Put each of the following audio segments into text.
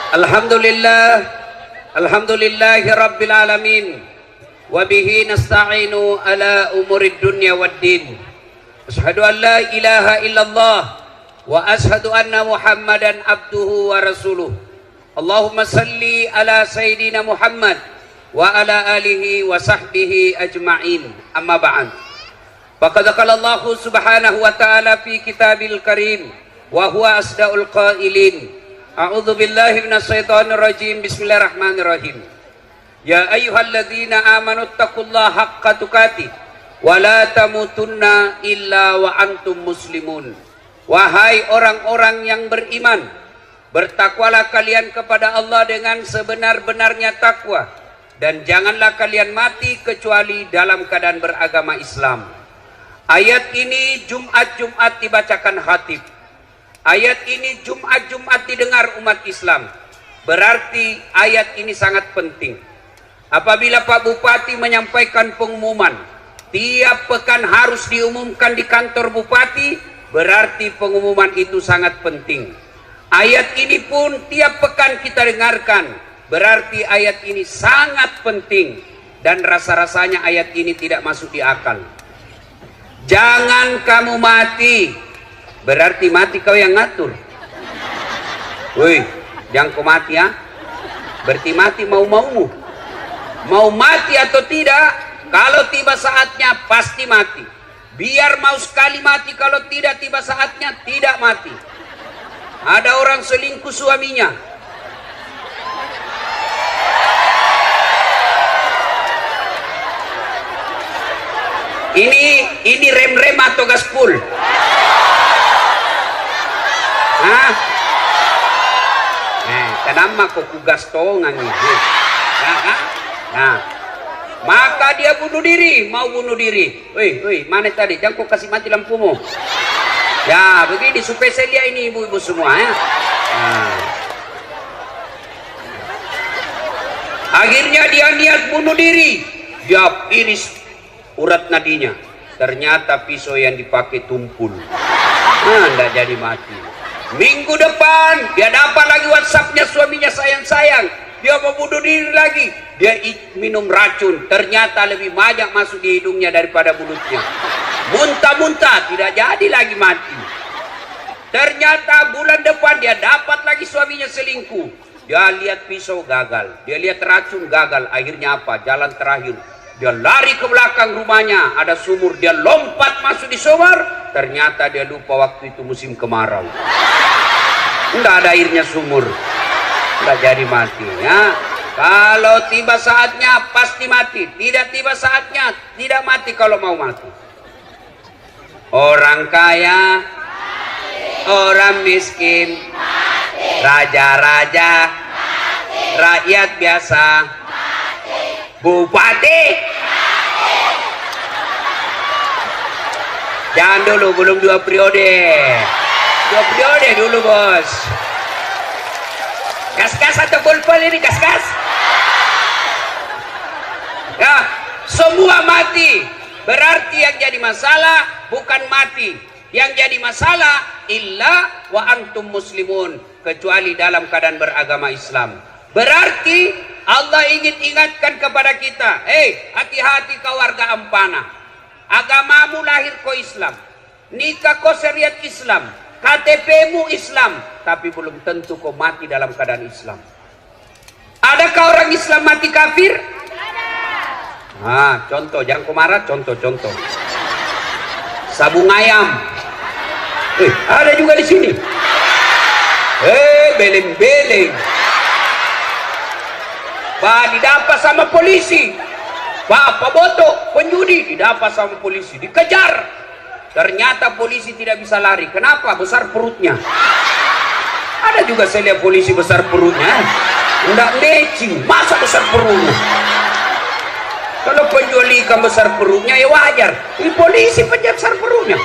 Alhamdulillah, alhamdulillahi rabbil alamin, wa bihi nasta'inu ala umurid dunya waddin. Asyhadu an la ilaha illallah wa asyhadu anna Muhammadan abduhu wa rasuluh. Allahumma salli ala sayyidina Muhammad wa ala alihi wa sahbihi ajma'in. Amma ba'd. Faqad qala Allah subhanahu wa ta'ala fi kitabil karim wa huwa asdaqul qailin. A'udzu billahi minasyaitonir rajim. Bismillahirrahmanirrahim. Ya ayyuhalladzina amanu taqullaha haqqa tuqatih wa la tamutunna illa wa antum muslimun. Wahai orang-orang yang beriman, bertakwalah kalian kepada Allah dengan sebenar-benarnya takwa, dan janganlah kalian mati kecuali dalam keadaan beragama Islam. Ayat ini Jumat-Jumat dibacakan khatib. Ayat ini Jumat-Jumat didengar umat Islam. Berarti ayat ini sangat penting. Apabila Pak Bupati menyampaikan pengumuman, tiap pekan harus diumumkan di kantor Bupati, berarti pengumuman itu sangat penting. Ayat ini pun tiap pekan kita dengarkan, berarti ayat ini sangat penting. Dan rasa-rasanya ayat ini tidak masuk di akal. Jangan kamu mati, berarti mati kau yang ngatur. Woi, jangan kau mati ya. Berarti mati mau-maumu. Mau mati atau tidak, kalau tiba saatnya pasti mati. Biar mau sekali mati, kalau tidak tiba saatnya tidak mati. Ada orang selingkuh suaminya. Ini rem-rem atau gaspol? Hah? Kenapa kok kugas tongan itu? Nah, maka dia bunuh diri, mau bunuh diri. Woi, mana tadi? Jangan kau kasih mati lampumu. Ya, begini supaya saya lihat ini ibu-ibu semua ya. Nah. Akhirnya dia niat bunuh diri. Dia iris urat nadinya. Ternyata pisau yang dipakai tumpul. Nggak jadi mati. Minggu depan dia dapat lagi WhatsAppnya suaminya, sayang-sayang. Dia mau bunuh diri lagi. Dia minum racun. Ternyata lebih banyak masuk di hidungnya daripada mulutnya. Muntah-muntah, tidak jadi lagi mati. Ternyata bulan depan dia dapat lagi suaminya selingkuh. Dia lihat pisau gagal, dia lihat racun gagal. Akhirnya apa? Jalan terakhir, dia lari ke belakang rumahnya, ada sumur, dia lompat masuk di sumur. Ternyata dia lupa waktu itu musim kemarau. Enggak ada airnya sumur, enggak jadi mati ya. Kalau tiba saatnya pasti mati, tidak tiba saatnya tidak mati kalau mau mati. Orang kaya, orang miskin, raja-raja, rakyat biasa, bupati. Jangan dulu, belum 2 periode. 2 periode dulu bos. Gas-gas atau pol-pol ini, gas-gas. Ya, semua mati. Berarti yang jadi masalah bukan mati. Yang jadi masalah illa wa antum muslimun, kecuali dalam keadaan beragama Islam. Berarti Allah ingin ingatkan kepada kita, hati-hati kau warga Ampana. Agamamu lahir kau Islam, nikah kau syariat Islam, KTP-mu Islam, tapi belum tentu kau mati dalam keadaan Islam. Adakah orang Islam mati kafir? Contoh, jangan kau marah, contoh. Sabung ayam. Ada juga di sini. Beleng-beleng. Pak didapat sama polisi. Pak botok, penjudi didapat sama polisi, dikejar. Ternyata polisi tidak bisa lari. Kenapa? Besar perutnya. Ada juga saya lihat polisi besar perutnya. Enggak matching, masa besar perutnya? Kalau penjual ikan besar perutnya ya wajar. Ini polisi penjahat besar perutnya.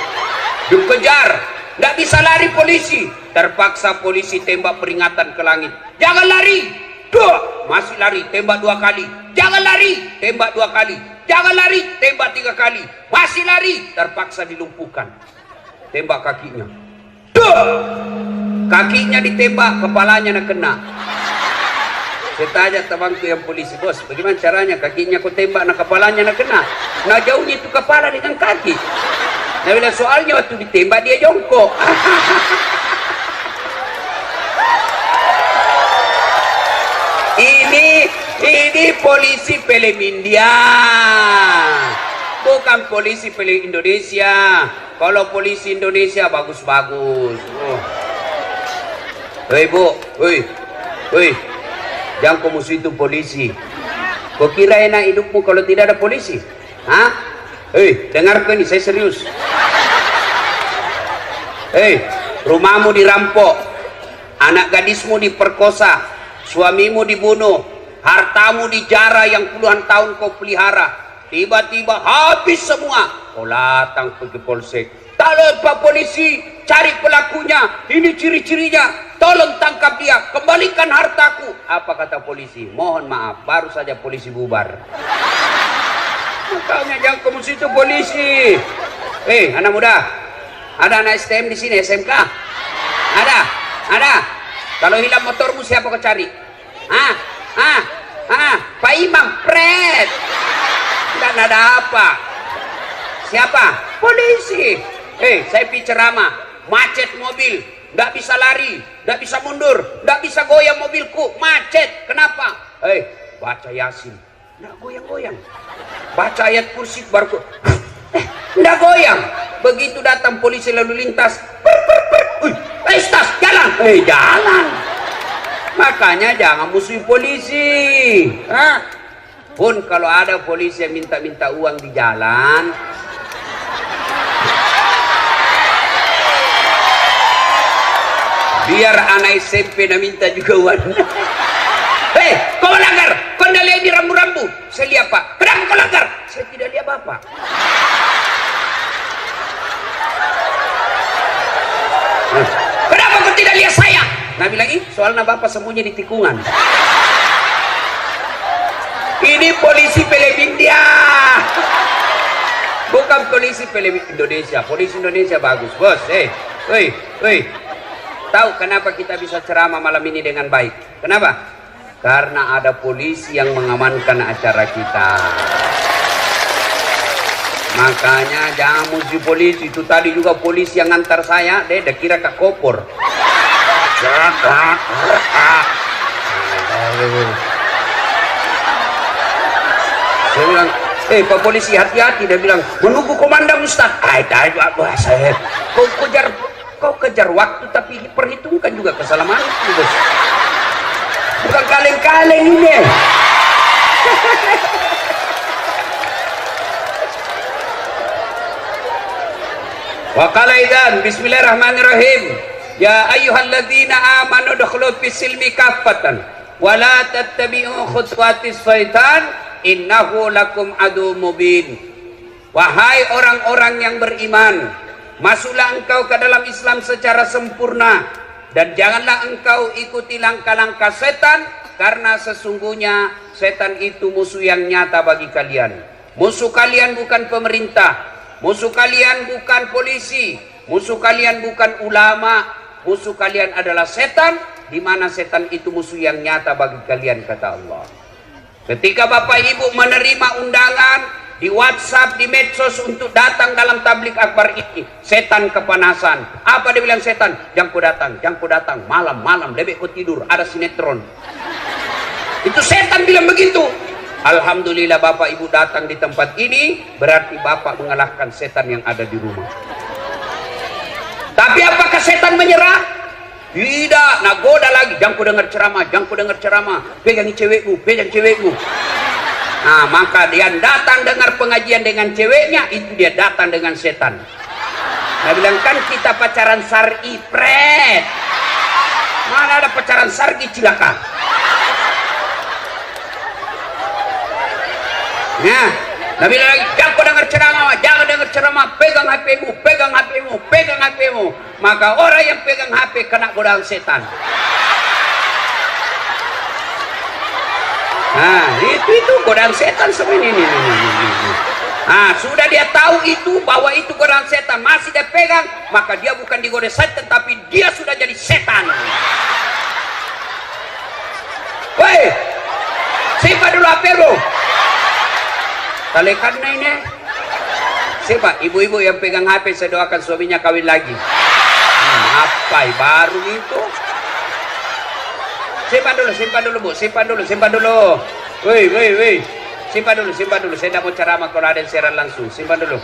Dikejar, tidak bisa lari polisi. Terpaksa polisi tembak peringatan ke langit. Jangan lari. Masih lari, tembak 2 kali. Jangan lari, tembak 2 kali. Jangan lari, tembak 3 kali. Masih lari, terpaksa dilumpuhkan. Tembak kakinya. Kakinya ditembak, kepalanya nak kena. Saya tanya temanku yang polisi, bos, bagaimana caranya? Kakinya kau tembak, nah kepalanya nak kena. Nah jauhnya itu kepala dengan kaki. Nah bila soalnya waktu ditembak dia jongkok. Ini polisi film India, bukan polisi film Indonesia. Kalau polisi Indonesia bagus-bagus. Hei bu, hei, jangan kau musuh itu polisi. Kau kira enak hidupmu kalau tidak ada polisi? Hah? Hei, dengarkan ini, saya serius. Hei, rumahmu dirampok, anak gadismu diperkosa, suamimu dibunuh, hartamu dijara yang puluhan tahun kau pelihara, tiba-tiba habis semua. Kau datang pergi polsek, tolong Pak Polisi, cari pelakunya, ini ciri-cirinya, tolong tangkap dia, kembalikan hartaku. Apa kata polisi? Mohon maaf, baru saja polisi bubar. Makanya jangan kamu situ polisi. Anak muda, ada anak STM di sini, SMK? Ada. Kalau hilang motormu siapa kau cari? Pak Imam, pret. Dan ada apa? Siapa? Polisi. Saya pergi ceramah, macet mobil, nggak bisa lari, nggak bisa mundur, nggak bisa goyang mobilku, macet. Kenapa? Baca Yasin, nggak goyang-goyang. Baca ayat kursi baru nggak goyang. Begitu datang polisi lalu lintas, tas jalan, jalan. Makanya jangan musuhi polisi. Pun kalau ada polisi yang minta-minta uang di jalan, biar anak SMP nak minta juga uang. Kau melanggar, kau tidak lihat di rambu-rambu. Saya lihat Pak. Kenapa kau langgar? Saya tidak lihat Bapak. Kenapa kau tidak lihat saya? Nah bilang ini soalnya Bapak sembunyi di tikungan. Ini polisi film India, bukan polisi film Indonesia. Polisi Indonesia bagus bos. Tahu kenapa kita bisa ceramah malam ini dengan baik? Kenapa? Karena ada polisi yang mengamankan acara kita. Makanya jangan musuh polisi. Itu tadi juga polisi yang ngantar saya, dia kira Kak Kopor. Saya bilang, Pak Polisi hati-hati. Dia bilang, menunggu komandan Ustaz. Kau kejar waktu tapi perhitungkan juga keselamatanmu bos. Bukan kaleng-kaleng ini. Wa qala idzan bismillahirrahmanirrahim. Ya ayyuhalladzina amanu dukhulu fis silmi kaffatan wa la tattabi'u khutuwatis syaitan innahu lakum adu mubin. Wahai orang-orang yang beriman, masuklah engkau ke dalam Islam secara sempurna dan janganlah engkau ikuti langkah-langkah setan, karena sesungguhnya setan itu musuh yang nyata bagi kalian. Musuh kalian bukan pemerintah, musuh kalian bukan polisi, musuh kalian bukan ulama, musuh kalian adalah setan, di mana setan itu musuh yang nyata bagi kalian, kata Allah. Ketika Bapak Ibu menerima undangan di WhatsApp, di medsos untuk datang dalam tablik akbar ini, setan kepanasan. Apa dia bilang setan? Jangan kau datang, malam-malam lebih kau tidur, ada sinetron. Itu setan bilang begitu. Alhamdulillah Bapak Ibu datang di tempat ini, berarti Bapak mengalahkan setan yang ada di rumah. Tapi apakah setan menyerah? Tidak, nak goda lagi. Jangan kau dengar ceramah, pegangi cewekmu. Nah, maka dia datang dengar pengajian dengan ceweknya, itu dia datang dengan setan. Nah, bilang kan kita pacaran syar'i, pret. Mana ada pacaran syar'i, cilaka. Nah, Nabi lagi, jangan dengar ceramah, pegang HP-mu. Maka orang yang pegang HP kena godaan setan. Nah, itu godaan setan sebenarnya ini. Nah, sudah dia tahu itu, bahwa itu godaan setan, masih dia pegang, maka dia bukan digoda setan, tapi dia sudah jadi setan. Woi, simpan dulu HP lu. Talekan na ini. Siapa? Ibu-ibu yang pegang HP, saya doakan suaminya kawin lagi. Apa baru itu? Simpan dulu Bu, simpan dulu. Woi. Simpan dulu. Saya tidak mau ceramah kalau ada yang siaran langsung. Simpan dulu.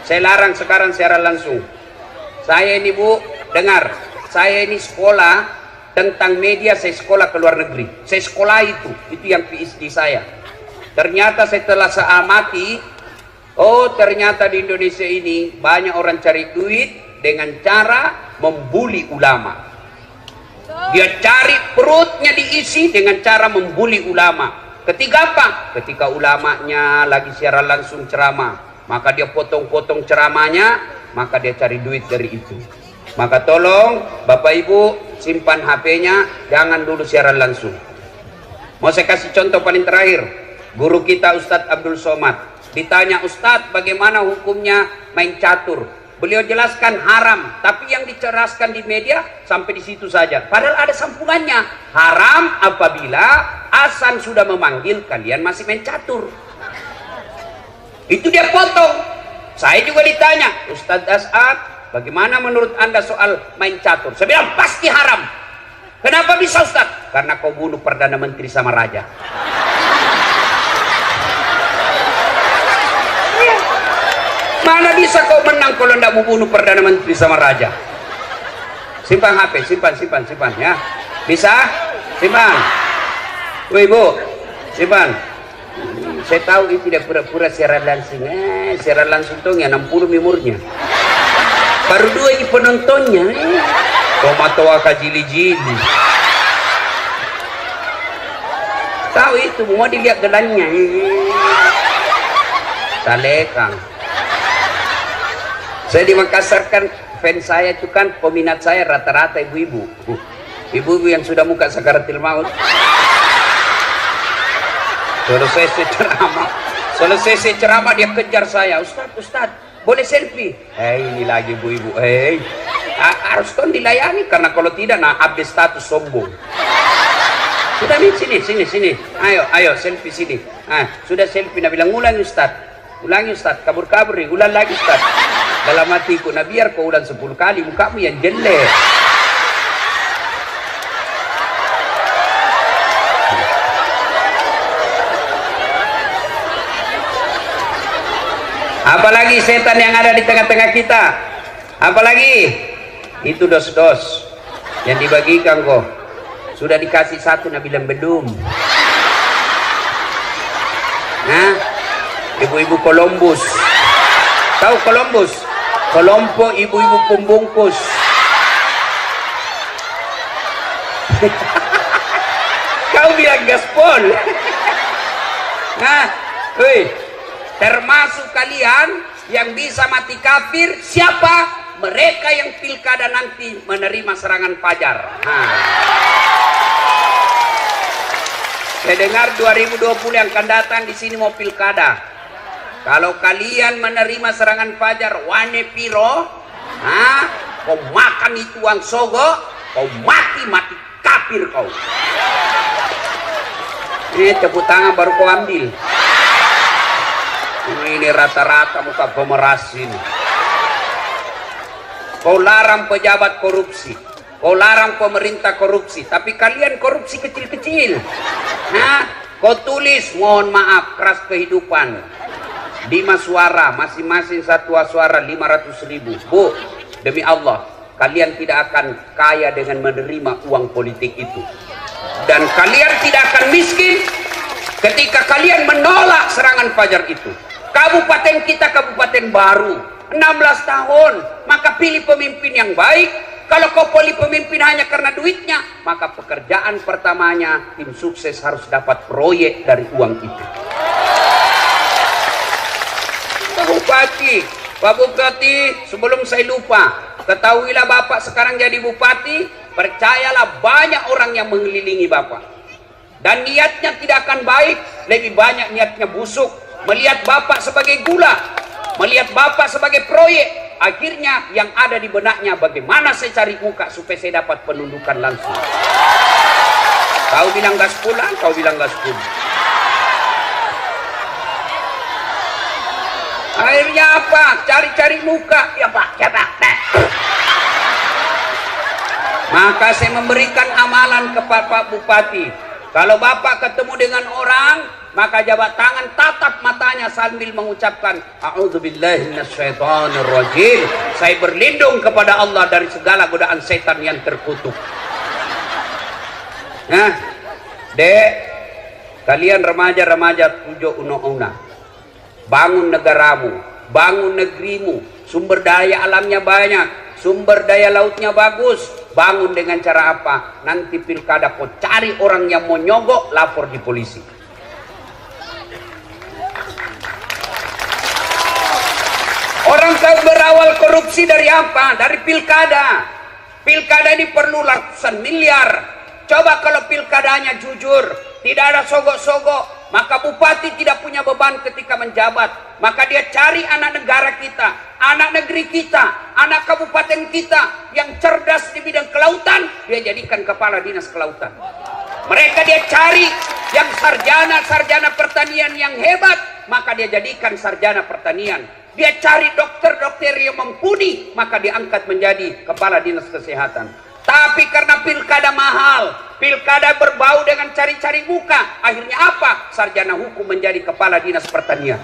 Saya larang sekarang siaran langsung. Saya ini Bu, dengar. Saya ini sekolah tentang media, saya sekolah ke luar negeri. Saya sekolah itu yang PhD saya. Ternyata setelah saya amati, oh ternyata di Indonesia ini banyak orang cari duit dengan cara membuli ulama. Dia cari perutnya diisi dengan cara membuli ulama. Ketika apa? Ketika ulamanya lagi siaran langsung ceramah, maka dia potong-potong ceramahnya, maka dia cari duit dari itu. Maka tolong Bapak Ibu simpan HP-nya, jangan dulu siaran langsung. Mau saya kasih contoh paling terakhir. Guru kita Ustadz Abdul Somad ditanya, Ustadz bagaimana hukumnya main catur? Beliau jelaskan haram, tapi yang diceraskan di media sampai di situ saja. Padahal ada sambungannya. Haram apabila azan sudah memanggil kalian masih main catur. Itu dia potong. Saya juga ditanya, Ustadz As'ad, bagaimana menurut Anda soal main catur? Saya bilang pasti haram. Kenapa bisa Ustadz? Karena kau bunuh Perdana Menteri sama Raja. Mana bisa kau menang kalau tidak mau bunuh Perdana Menteri sama Raja? Simpan HP, simpan ya. Bisa? Simpan. Woi Bu, simpan. Saya tahu itu tidak pura-pura siaran langsung. Siaran langsung tuh ya 60 memornya. Baru 2 ini penontonnya. Tomato kajili-jili. Tahu itu, mau dilihat gelannya. Salekang. Saya di Makassar kan, fans saya itu kan, peminat saya rata-rata ibu-ibu. Ibu-ibu yang sudah muka sakaratil maut. Selesai ceramah dia kejar saya. Ustadz, boleh selfie? Ini lagi ibu-ibu. Harus kan dilayani, karena kalau tidak, nah update status sombong. Sudah nih, sini. Ayo selfie sini. Sudah selfie, nah bilang ulangi Ustadz, kabur nih, ulang lagi Ustadz. Dalam hatiku, nah biar kau ulang 10 kali, mukamu yang jelek. Apalagi setan yang ada di tengah-tengah kita? Apalagi? Itu dos-dos yang dibagikan kok. Sudah dikasih 1, nah bilang belum. Nah, ibu-ibu Columbus. Tahu Columbus? Kelompok ibu-ibu pembungkus. Kau bilang gaspol. Nah, termasuk kalian yang bisa mati kafir, siapa? Mereka yang pilkada nanti menerima serangan fajar. Saya dengar 2020 yang akan datang di sini mau pilkada. Kalau kalian menerima serangan fajar wane piro, kau makan itu uang sogo, kau mati kafir kau. Ini tepuk tangan baru kau ambil. Ini rata-rata muka pemeras ini. Kau larang pejabat korupsi, kau larang pemerintah korupsi, tapi kalian korupsi kecil-kecil. Kau tulis mohon maaf keras kehidupan. 5 suara, masing-masing 1 suara 500.000. Bu, demi Allah, kalian tidak akan kaya dengan menerima uang politik itu. Dan kalian tidak akan miskin ketika kalian menolak serangan fajar itu. Kabupaten kita kabupaten baru, 16 tahun, maka pilih pemimpin yang baik. Kalau kau pilih pemimpin hanya karena duitnya, maka pekerjaan pertamanya tim sukses harus dapat proyek dari uang itu. Pak Bupati, sebelum saya lupa, ketahuilah Bapak sekarang jadi Bupati, percayalah banyak orang yang mengelilingi Bapak. Dan niatnya tidak akan baik, lebih banyak niatnya busuk. Melihat Bapak sebagai gula, melihat Bapak sebagai proyek, akhirnya yang ada di benaknya bagaimana saya cari muka supaya saya dapat penundukan langsung. Kau bilang gas pulang, kau bilang gas pulang. Akhirnya apa? Cari-cari muka. Ya Pak, ya Pak. Maka saya memberikan amalan kepada Pak Bupati. Kalau Bapak ketemu dengan orang, maka jabat tangan, tatap matanya sambil mengucapkan a'udzubillahi minasyaitonirrajim. Saya berlindung kepada Allah dari segala godaan setan yang terkutuk. Nah, Dek, kalian remaja-remaja tujuh una-una, bangun negaramu, bangun negerimu. Sumber daya alamnya banyak, sumber daya lautnya bagus. Bangun dengan cara apa? Nanti pilkada kau cari orang yang mau nyogok, lapor di polisi. Orang kau berawal korupsi dari apa? Dari pilkada. Pilkada ini perlu ratusan miliar. Coba kalau pilkadanya jujur, tidak ada sogok-sogok, maka bupati tidak punya beban ketika menjabat. Maka dia cari anak negara kita, anak negeri kita, anak kabupaten kita yang cerdas di bidang kelautan, dia jadikan kepala dinas kelautan. Mereka dia cari yang sarjana pertanian yang hebat, maka dia jadikan sarjana pertanian. Dia cari dokter-dokter yang mumpuni, maka diangkat menjadi kepala dinas kesehatan. Tapi karena pilkada mahal, pilkada berbau dengan cari-cari muka, akhirnya apa? Sarjana hukum menjadi kepala dinas pertanian.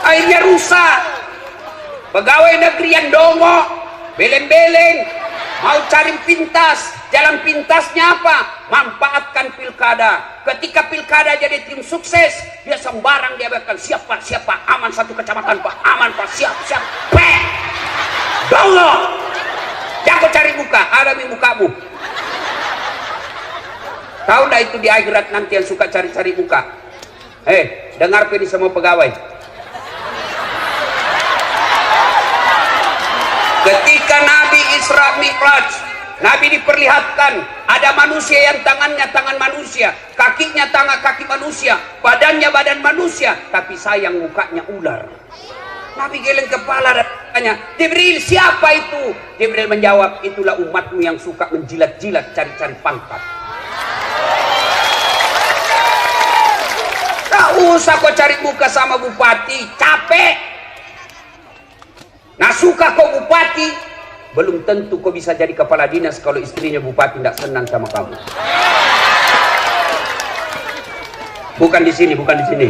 Akhirnya rusak. Pegawai negeri yang dongo, beleng-beleng, mau cari pintas. Jalan pintasnya apa? Manfaatkan pilkada. Ketika pilkada jadi tim sukses, dia sembarang dia bakal siapa aman satu kecamatan Pak, aman Pak, siap peh dongo jago cari muka, alami mukamu. Tahu ndak itu di akhirat nanti yang suka cari-cari muka? Dengar ini semua pegawai, ketika Nabi Isra Mi'raj, Nabi diperlihatkan ada manusia yang tangannya tangan manusia, kakinya tangan kaki manusia, badannya badan manusia, tapi sayang mukanya ular. Nabi geleng kepala dan tanya, Jibril, siapa itu? Jibril menjawab, itulah umatmu yang suka menjilat-jilat cari-cari pangkat. Tak usah kau cari muka sama bupati, capek. Nah, suka kau bupati, belum tentu kau bisa jadi kepala dinas kalau istrinya bupati tidak senang sama kamu. Bukan di sini, bukan di sini.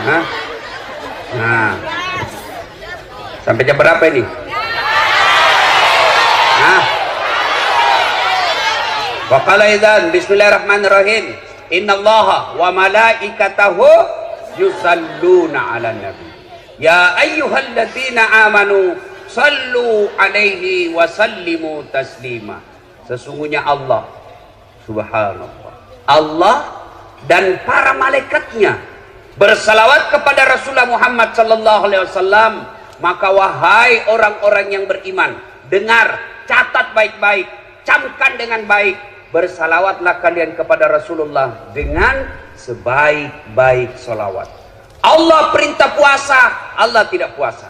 Nah, sampai jam berapa ini? Wa qala idzan bismillahirrahmanirrahim. Innallaha wa malaikatahu yusalluna 'alan nabi. Ya ayyuhalladzina amanu sallu alaihi wa sallimu taslima. Sesungguhnya Allah, subhanallah, Allah dan para malaikatnya bersalawat kepada Rasulullah Muhammad sallallahu alaihi wasallam. Maka wahai orang-orang yang beriman, dengar, catat baik-baik, camkan dengan baik, bersalawatlah kalian kepada Rasulullah dengan sebaik-baik salawat. Allah perintah puasa, Allah tidak puasa.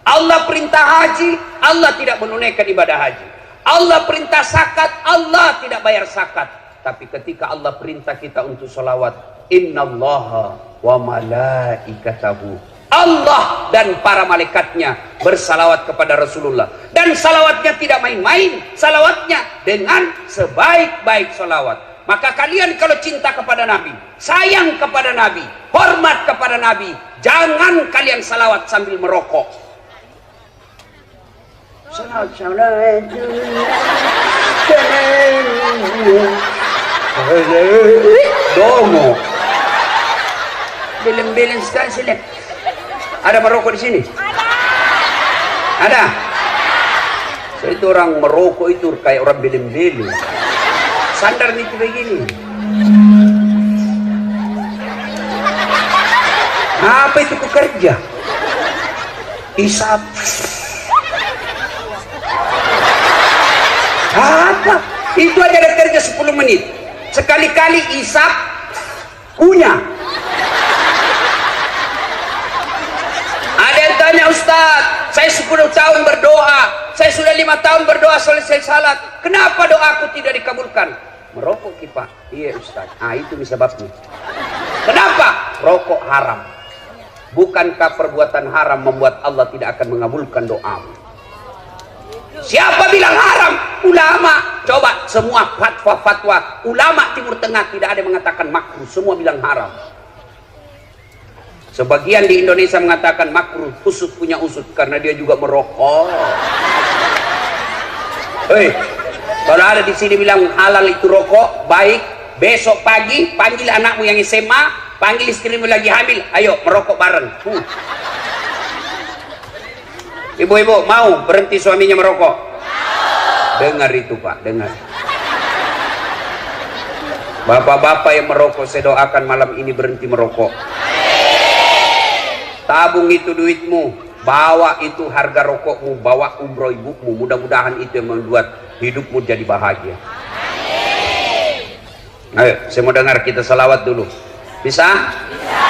Allah perintah haji, Allah tidak menunaikan ibadah haji. Allah perintah zakat, Allah tidak bayar zakat. Tapi ketika Allah perintah kita untuk salawat, innallaha wa malaikatahu, Allah dan para malaikatnya bersalawat kepada Rasulullah. Dan salawatnya tidak main-main, salawatnya dengan sebaik-baik salawat. Maka kalian kalau cinta kepada Nabi, sayang kepada Nabi, hormat kepada Nabi, jangan kalian salawat sambil merokok. Dongo, beleng-beleng sekali sini. Ada merokok di sini? Ada. So, itu orang merokok itu kayak orang beleng-beleng. Sandar nih begini. Apa itu pekerja? Isap. Apa? Itu aja ada kerja 10 menit. Sekali-kali isap punya. Ada yang tanya, Ustaz, saya 10 tahun berdoa, saya sudah 5 tahun berdoa selesai salat, kenapa doaku tidak dikabulkan? Merokok Pak. Iya Ustaz. Itu sebabnya. Kenapa? Rokok haram. Bukankah perbuatan haram membuat Allah tidak akan mengabulkan doamu? Siapa bilang haram? Ulama. Coba semua fatwa-fatwa ulama Timur Tengah tidak ada yang mengatakan makruh, semua bilang haram. Sebagian di Indonesia mengatakan makruh, usut punya usut karena dia juga merokok. Hei, kalau ada di sini bilang halal itu rokok, baik, besok pagi panggil anakmu yang SMA, panggil istrimu lagi hamil, ayo merokok bareng. Ibu-ibu mau berhenti suaminya merokok? Dengar itu Pak, dengar. Bapak-bapak yang merokok, saya doakan malam ini berhenti merokok. Tabung itu duitmu, bawa itu harga rokokmu, bawa umroh ibumu, mudah-mudahan itu yang membuat hidupmu jadi bahagia. Ayo, saya mau dengar kita salawat dulu. Bisa? Bisa.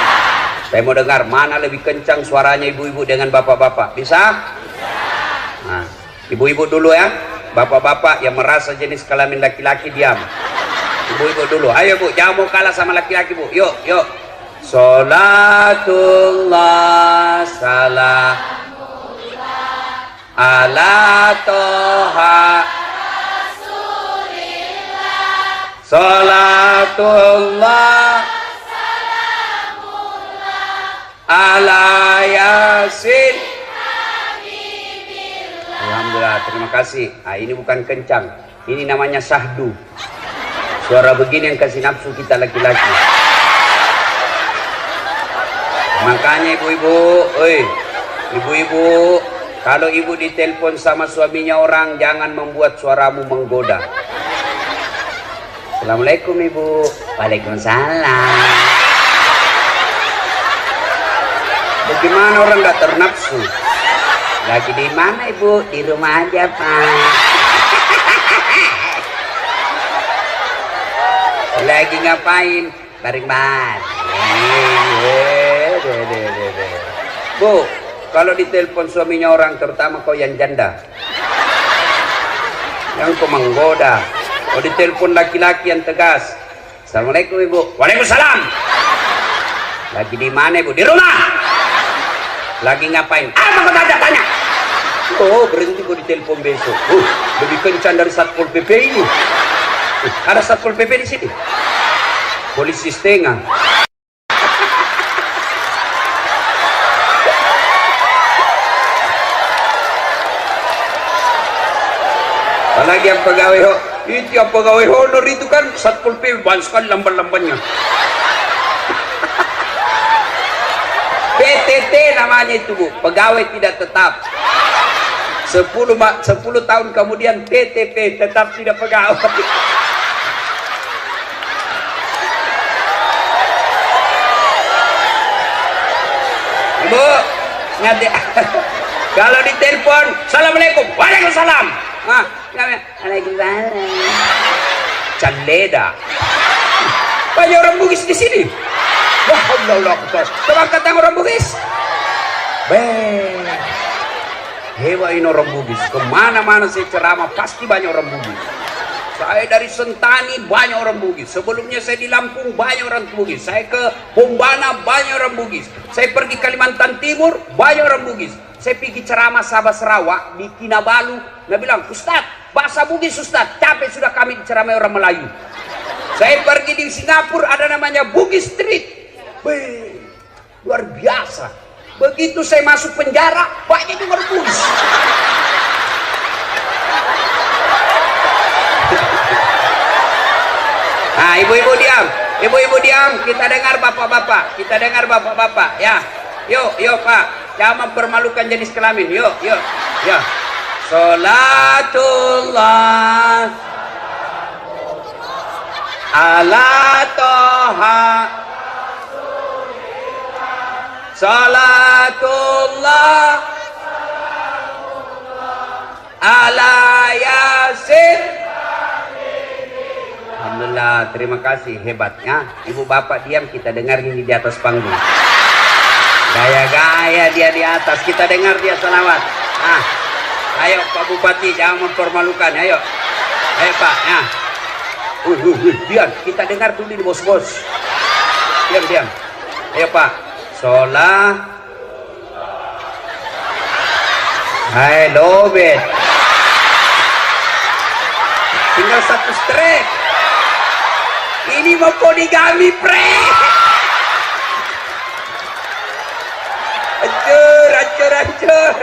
Saya mau dengar mana lebih kencang suaranya ibu-ibu dengan bapak-bapak. Bisa? Bisa. Nah, ibu-ibu dulu ya. Bapak-bapak yang merasa jenis kelamin laki-laki diam. Ibu-ibu dulu. Ayo Bu, jangan mau kalah sama laki-laki Bu. Yuk, yuk. Salatullah salamullah ala toha Rasulillah. Salatullah ala yasin Habibillah. Alhamdulillah, terima kasih. Ini bukan kencang, ini namanya syahdu. Suara begini yang kasih nafsu kita laki-laki. Makanya ibu-ibu, ibu-ibu, kalau ibu ditelepon sama suaminya orang, jangan membuat suaramu menggoda. Assalamualaikum ibu. Waalaikumsalam. Bagaimana orang gak ternafsu? Lagi di mana ibu? Di rumah aja Pak. Lagi ngapain? Baring-baring. Bu, kalau ditelepon suaminya orang, terutama kau yang janda, yang kau menggoda. Kalau ditelepon laki-laki yang tegas, Assalamualaikum ibu. Waalaikumsalam. Lagi di mana ibu? Di rumah. Lagi ngapain? Apa kau tanya? Oh, berhenti kau ditelepon besok. Lebih kencang dari Satpol PP ini. Ada Satpol PP di sini. Polisi setengah. Apalagi yang pegawai itu, yang pegawai honor itu kan Satpol PP banyak sekali lamban-lambannya. PTT namanya itu Bu, pegawai tidak tetap. 10 tahun kemudian PTP, tetap tidak pegawai. Bu, ngade. Kalau ditelepon, Assalamualaikum. Waalaikumsalam. Waalaikumsalam. Caleda. Banyak orang Bugis di sini. Wah, Allah. Coba kata orang Bugis. Hebat ini orang Bugis. Kemana-mana saya ceramah pasti banyak orang Bugis. Saya dari Sentani banyak orang Bugis. Sebelumnya saya di Lampung banyak orang Bugis. Saya ke Bombana banyak orang Bugis. Saya pergi Kalimantan Timur banyak orang Bugis. Saya pergi ceramah Sabah Sarawak di Kinabalu. Dia bilang, Ustaz, bahasa Bugis Ustaz, capek sudah kami diceramai orang Melayu. Saya pergi di Singapura, ada namanya Bugis Street. Luar biasa. Begitu saya masuk penjara, banyak juga orang Bugis. Nah, ibu-ibu diam. Ibu-ibu diam, kita dengar bapak-bapak. Kita dengar bapak-bapak, ya. Yuk Pak. Jangan mempermalukan jenis kelamin. Yuk. Ya. Salatullah ala toha Salatullah ala yasin. Alhamdulillah, terima kasih, hebatnya. Ibu bapak diam, kita dengar ini di atas panggung. Gaya-gaya dia di atas. Kita dengar dia selawat. Ah, ayo Pak Bupati, jangan mempermalukan. Ayo, ayo Pak. Nah, diam. Kita dengar dulu nih bos-bos. Diam. Ayo Pak. Sholat. Hai lobet. Tinggal satu strek. Ini mau poligami pre. Hancur.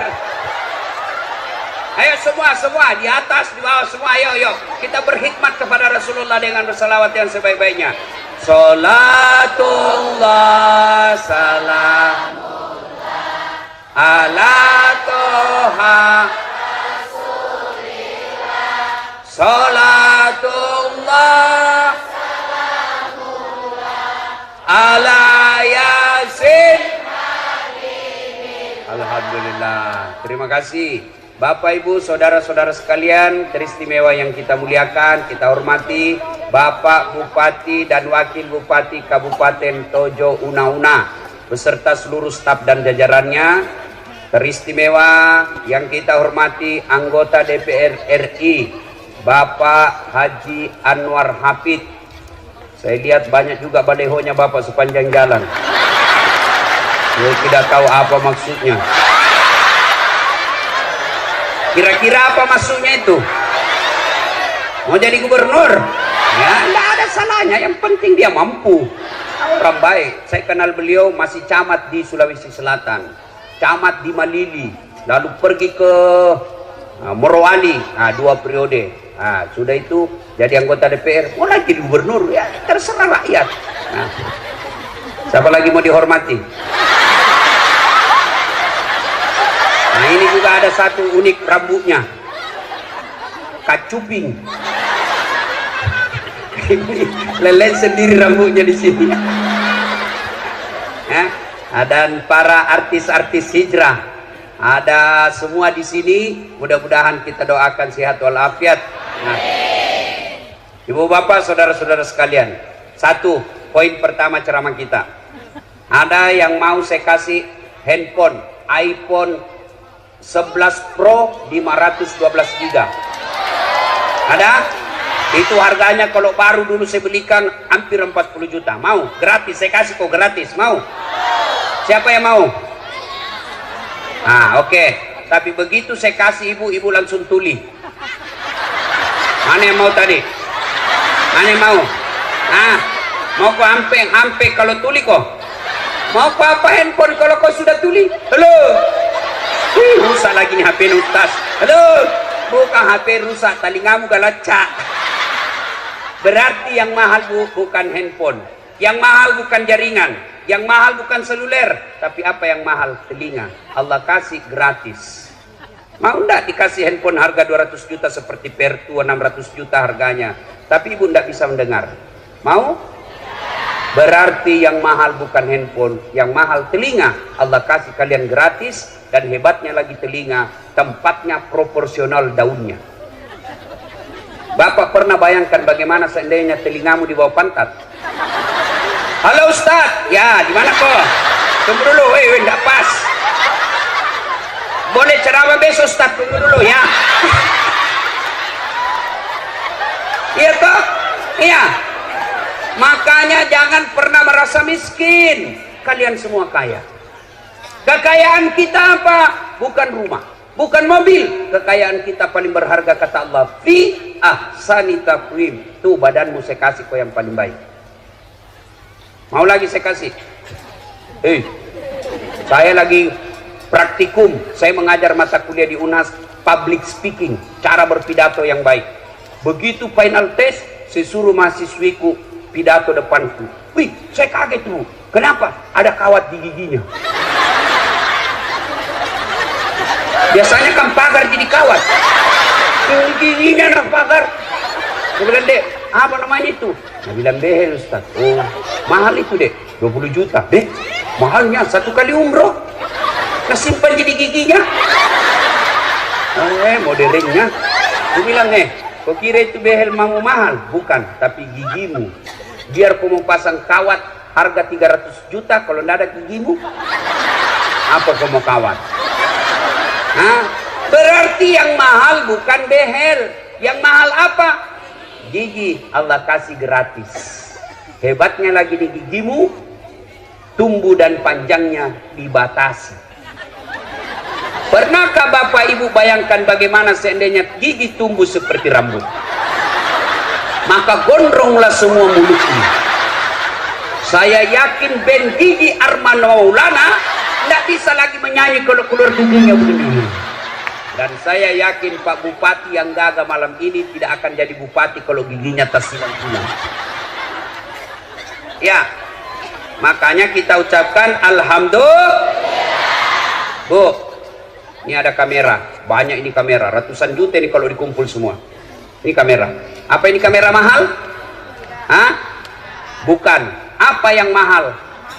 Ayo semua di atas, di bawah semua, ayo kita berkhidmat kepada Rasulullah dengan bersalawat yang sebaik-baiknya. Salatullah salamullah ala toha Rasulillah. Salatullah salamullah ala yasin. Alhamdulillah. Terima kasih Bapak Ibu saudara-saudara sekalian teristimewa yang kita muliakan, kita hormati Bapak Bupati dan Wakil Bupati Kabupaten Tojo Una beserta seluruh staf dan jajarannya. Teristimewa yang kita hormati anggota DPR RI Bapak Haji Anwar Hafid. Saya lihat banyak juga balehonya Bapak sepanjang jalan. Saya tidak tahu apa maksudnya. Kira-kira apa maksudnya itu? Mau jadi gubernur? Ya, enggak ada salahnya. Yang penting dia mampu. Orang baik. Saya kenal beliau masih camat di Sulawesi Selatan, camat di Malili, lalu pergi ke Morowali, 2 periode. Sudah itu jadi anggota DPR, mau lagi jadi gubernur, ya terserah rakyat. Siapa lagi mau dihormati? Nah, ini juga ada satu unik rambutnya, kacuping. Lelen sendiri rambutnya di sini. Dan para artis-artis hijrah, ada semua di sini. Mudah-mudahan kita doakan sehat walafiat. Nah, Ibu Bapak, saudara-saudara sekalian, satu poin pertama ceramah kita. Ada yang mau saya kasih handphone iPhone 11 Pro 512 GB. Ada? Itu harganya kalau baru dulu saya belikan hampir 40 juta. Mau? Gratis, saya kasih kok gratis. Mau? Siapa yang mau? Oke. Tapi begitu saya kasih ibu langsung tuli. Mana yang mau tadi? Mana yang mau? Mau kok ampe kalau tuli kok? Mau kok apa handphone kalau kau sudah tuli? Halo? Rusak lagi nih HP Ustaz. Halo? Bukan HP rusak, telingamu galacak. Berarti yang mahal bukan handphone, yang mahal bukan jaringan, yang mahal bukan seluler, tapi apa yang mahal? Telinga. Allah kasih gratis. Mau enggak dikasih handphone harga 200 juta seperti Pertua 600 juta harganya, tapi ibu enggak bisa mendengar? Mau? Berarti yang mahal bukan handphone, yang mahal telinga. Allah kasih kalian gratis, dan hebatnya lagi telinga, tempatnya proporsional daunnya. Bapak pernah bayangkan bagaimana seandainya telingamu di bawah pantat? Halo Ustaz, ya di mana kok? Tunggu dulu, enggak pas. Boleh ceramah besok Ustaz, tunggu dulu ya. Iya toh? Iya. Makanya jangan pernah merasa miskin. Kalian semua kaya. Kekayaan kita apa? Bukan rumah, bukan mobil. Kekayaan kita paling berharga kata Allah, fi ahsani taqwim. Tuh badanmu saya kasih kau yang paling baik. Mau lagi saya kasih? Saya lagi praktikum. Saya mengajar mata kuliah di UNAS public speaking, cara berpidato yang baik. Begitu final test, saya suruh mahasiswiku pidato depanku. Wih, saya kaget tuh. Kenapa? Ada kawat di giginya. Biasanya kan pagar jadi kawat. Giginya nak pagar. Saya bilang, Dek, apa namanya itu? Saya bilang, behel Ustaz. Oh, mahal itu Dek, 20 juta. Dek, mahalnya 1 kali umroh. Kesimpan jadi giginya. Modernnya. Saya bilang, kau kira itu behel mau mahal? Bukan, tapi gigimu. Biar kau mau pasang kawat harga 300 juta kalau tidak ada gigimu. Apa kau mau kawan? Hah? Berarti yang mahal bukan behel. Yang mahal apa? Gigi. Allah kasih gratis. Hebatnya lagi di gigimu, tumbuh dan panjangnya dibatasi. Pernahkah Bapak Ibu bayangkan bagaimana seandainya gigi tumbuh seperti rambut? Maka gondronglah semua mulutnya. Saya yakin band Gigi Arman Maulana tidak bisa lagi menyanyi kalau keluar giginya begini. Dan saya yakin Pak Bupati yang gagah malam ini tidak akan jadi bupati kalau giginya tersilang-silang. Ya, makanya kita ucapkan alhamdulillah. Bu, ini ada kamera, banyak ini kamera, ratusan juta ini kalau dikumpul semua. Ini kamera. Apa ini kamera mahal? Hah? Bukan. Apa yang mahal?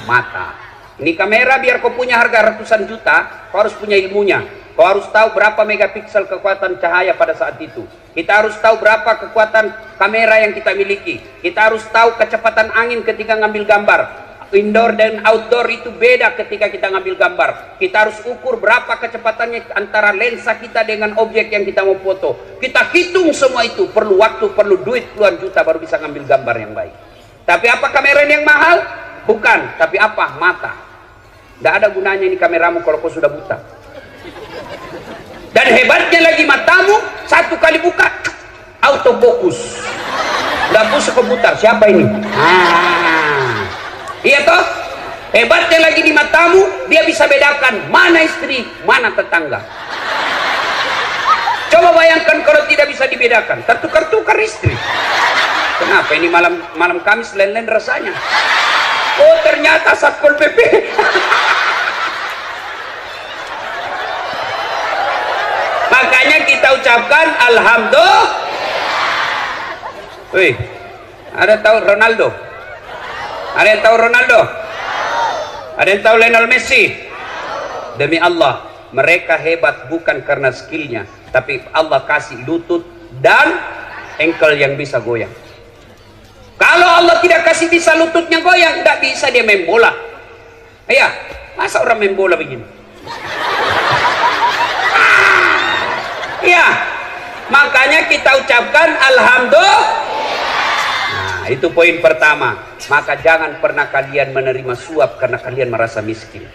Mata. Ini kamera biar kau punya harga ratusan juta, kau harus punya ilmunya. Kau harus tahu berapa megapiksel kekuatan cahaya pada saat itu. Kita harus tahu berapa kekuatan kamera yang kita miliki. Kita harus tahu kecepatan angin ketika ngambil gambar. Indoor dan outdoor itu beda ketika kita ngambil gambar. Kita harus ukur berapa kecepatannya antara lensa kita dengan objek yang kita mau foto. Kita hitung semua itu. Perlu waktu, perlu duit puluhan juta baru bisa ngambil gambar yang baik. Tapi apa kamera yang mahal? Bukan. Tapi apa? Mata. Tidak ada gunanya ini kameramu kalau kau sudah buta. Dan hebatnya lagi matamu, satu kali buka, autofokus. Lampu sekomputer, siapa ini? Iya toh? Hebatnya lagi di matamu, dia bisa bedakan mana istri, mana tetangga. Coba bayangkan kalau tidak bisa dibedakan, tertukar-tukar istri. Kenapa ini malam Kamis lain-lain rasanya? Oh ternyata Satpol PP. Makanya kita ucapkan alhamdulillah. Wih, ada tahu Ronaldo? Ada yang tahu Ronaldo? Ada yang tahu Lionel Messi? Demi Allah, mereka hebat bukan karena skillnya, tapi Allah kasih lutut dan engkel yang bisa goyang. Kalau Allah tidak kasih bisa lututnya goyang, tidak bisa dia main bola. Iya, masa orang main bola begini? Iya, makanya kita ucapkan alhamdulillah. Nah, itu poin pertama. Maka jangan pernah kalian menerima suap karena kalian merasa miskin.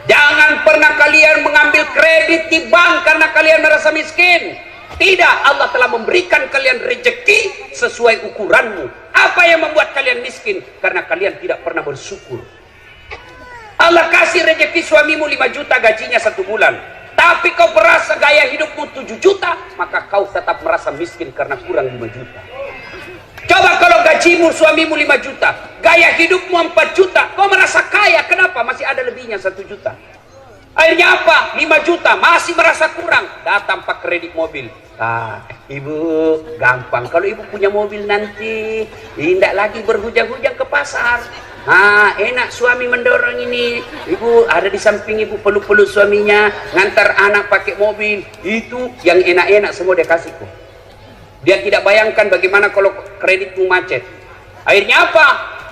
Jangan pernah kalian mengambil kredit di bank karena kalian merasa miskin. Tidak, Allah telah memberikan kalian rezeki sesuai ukuranmu. Apa yang membuat kalian miskin? Karena kalian tidak pernah bersyukur. Allah kasih rezeki suamimu 5 juta gajinya 1 bulan. Tapi kau merasa gaya hidupmu 7 juta, maka kau tetap merasa miskin karena kurang 5 juta. Coba kalau gajimu suamimu 5 juta, gaya hidupmu 4 juta, kau merasa kaya. Kenapa? Masih ada lebihnya 1 juta. Akhirnya apa? 5 juta, masih merasa kurang. Datang pak kredit mobil. Ibu, gampang. Kalau ibu punya mobil nanti, tidak lagi berhujang-hujang ke pasar. Enak suami mendorong ini. Ibu ada di samping ibu, peluk-peluk suaminya, ngantar anak pakai mobil. Itu yang enak-enak semua dia kasih kok. Dia tidak bayangkan bagaimana kalau kreditmu macet. Akhirnya apa?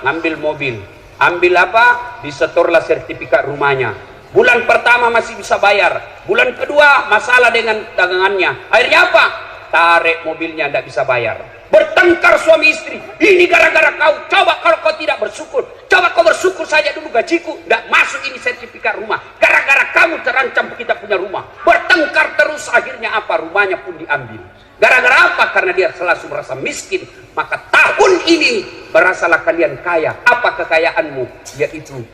Ngambil mobil. Ambil apa? Disetorlah sertifikat rumahnya. Bulan pertama masih bisa bayar. Bulan kedua masalah dengan dagangannya. Akhirnya apa? Tarik mobilnya, tidak bisa bayar. Bertengkar suami istri. Ini gara-gara kau. Coba kalau kau tidak bersyukur. Coba kau bersyukur saja dulu gajiku. Tidak masuk ini sertifikat rumah. Gara-gara kamu terancam kita punya rumah. Bertengkar terus. Akhirnya apa? Rumahnya pun diambil. Gara-gara apa? Karena dia selalu merasa miskin. Maka tahun ini berasalah kalian kaya. Apa kekayaanmu? Yaitu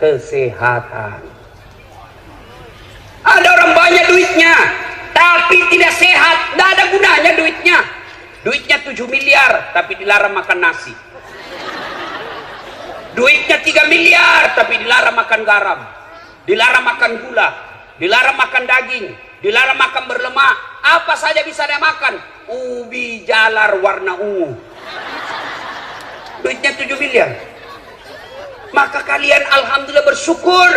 kesehatan. Ada orang banyak duitnya, tapi tidak sehat. Tidak ada gunanya duitnya. Duitnya 7 miliar, tapi dilarang makan nasi. Duitnya 3 miliar, tapi dilarang makan garam. Dilarang makan gula. Dilarang makan daging. Dilarang makan berlemak. Apa saja bisa dia makan. Ubi jalar warna ungu. Duitnya 7 miliar. Maka kalian alhamdulillah bersyukur.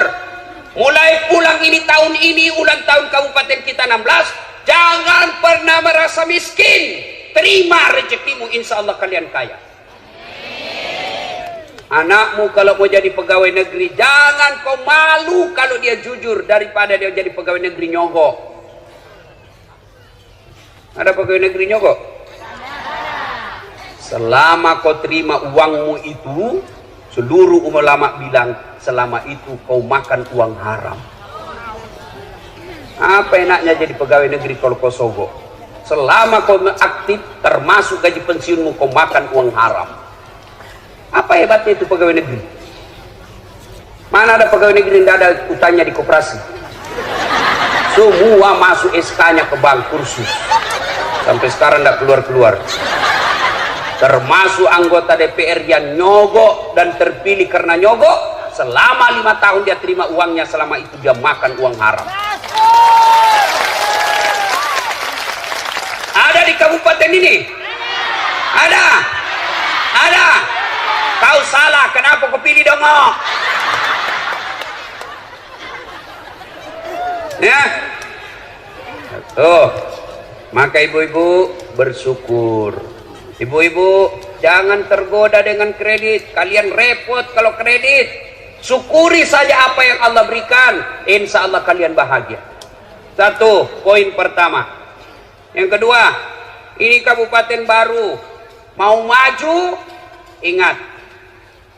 Mulai pulang ini tahun ini, ulang tahun kabupaten kita 16, jangan pernah merasa miskin. Terima rezekimu, insya Allah kalian kaya. Anakmu kalau mau jadi pegawai negeri, jangan kau malu kalau dia jujur daripada dia jadi pegawai negeri nyogok. Ada pegawai negeri nyogok? Selama kau terima uangmu itu, seluruh ulama bilang selama itu kau makan uang haram. Apa enaknya jadi pegawai negeri kalau kau sogok? Selama kau aktif, termasuk gaji pensiunmu, kau makan uang haram. Apa hebatnya itu pegawai negeri? Mana ada pegawai negeri yang tidak ada utangnya di koperasi? Semua masuk SK-nya ke bank kursus. Sampai sekarang tidak keluar-keluar. Termasuk anggota DPR yang nyogok dan terpilih karena nyogok. Selama 5 tahun dia terima uangnya, selama itu dia makan uang haram. Ada di kabupaten ini? Ada? Ada? Kau salah, kenapa kau pilih dongok? Ya, tuh. Maka ibu-ibu bersyukur. Ibu-ibu jangan tergoda dengan kredit. Kalian repot kalau kredit. Syukuri saja apa yang Allah berikan. Insya Allah kalian bahagia. Satu, poin pertama. Yang kedua, ini kabupaten baru. Mau maju, ingat.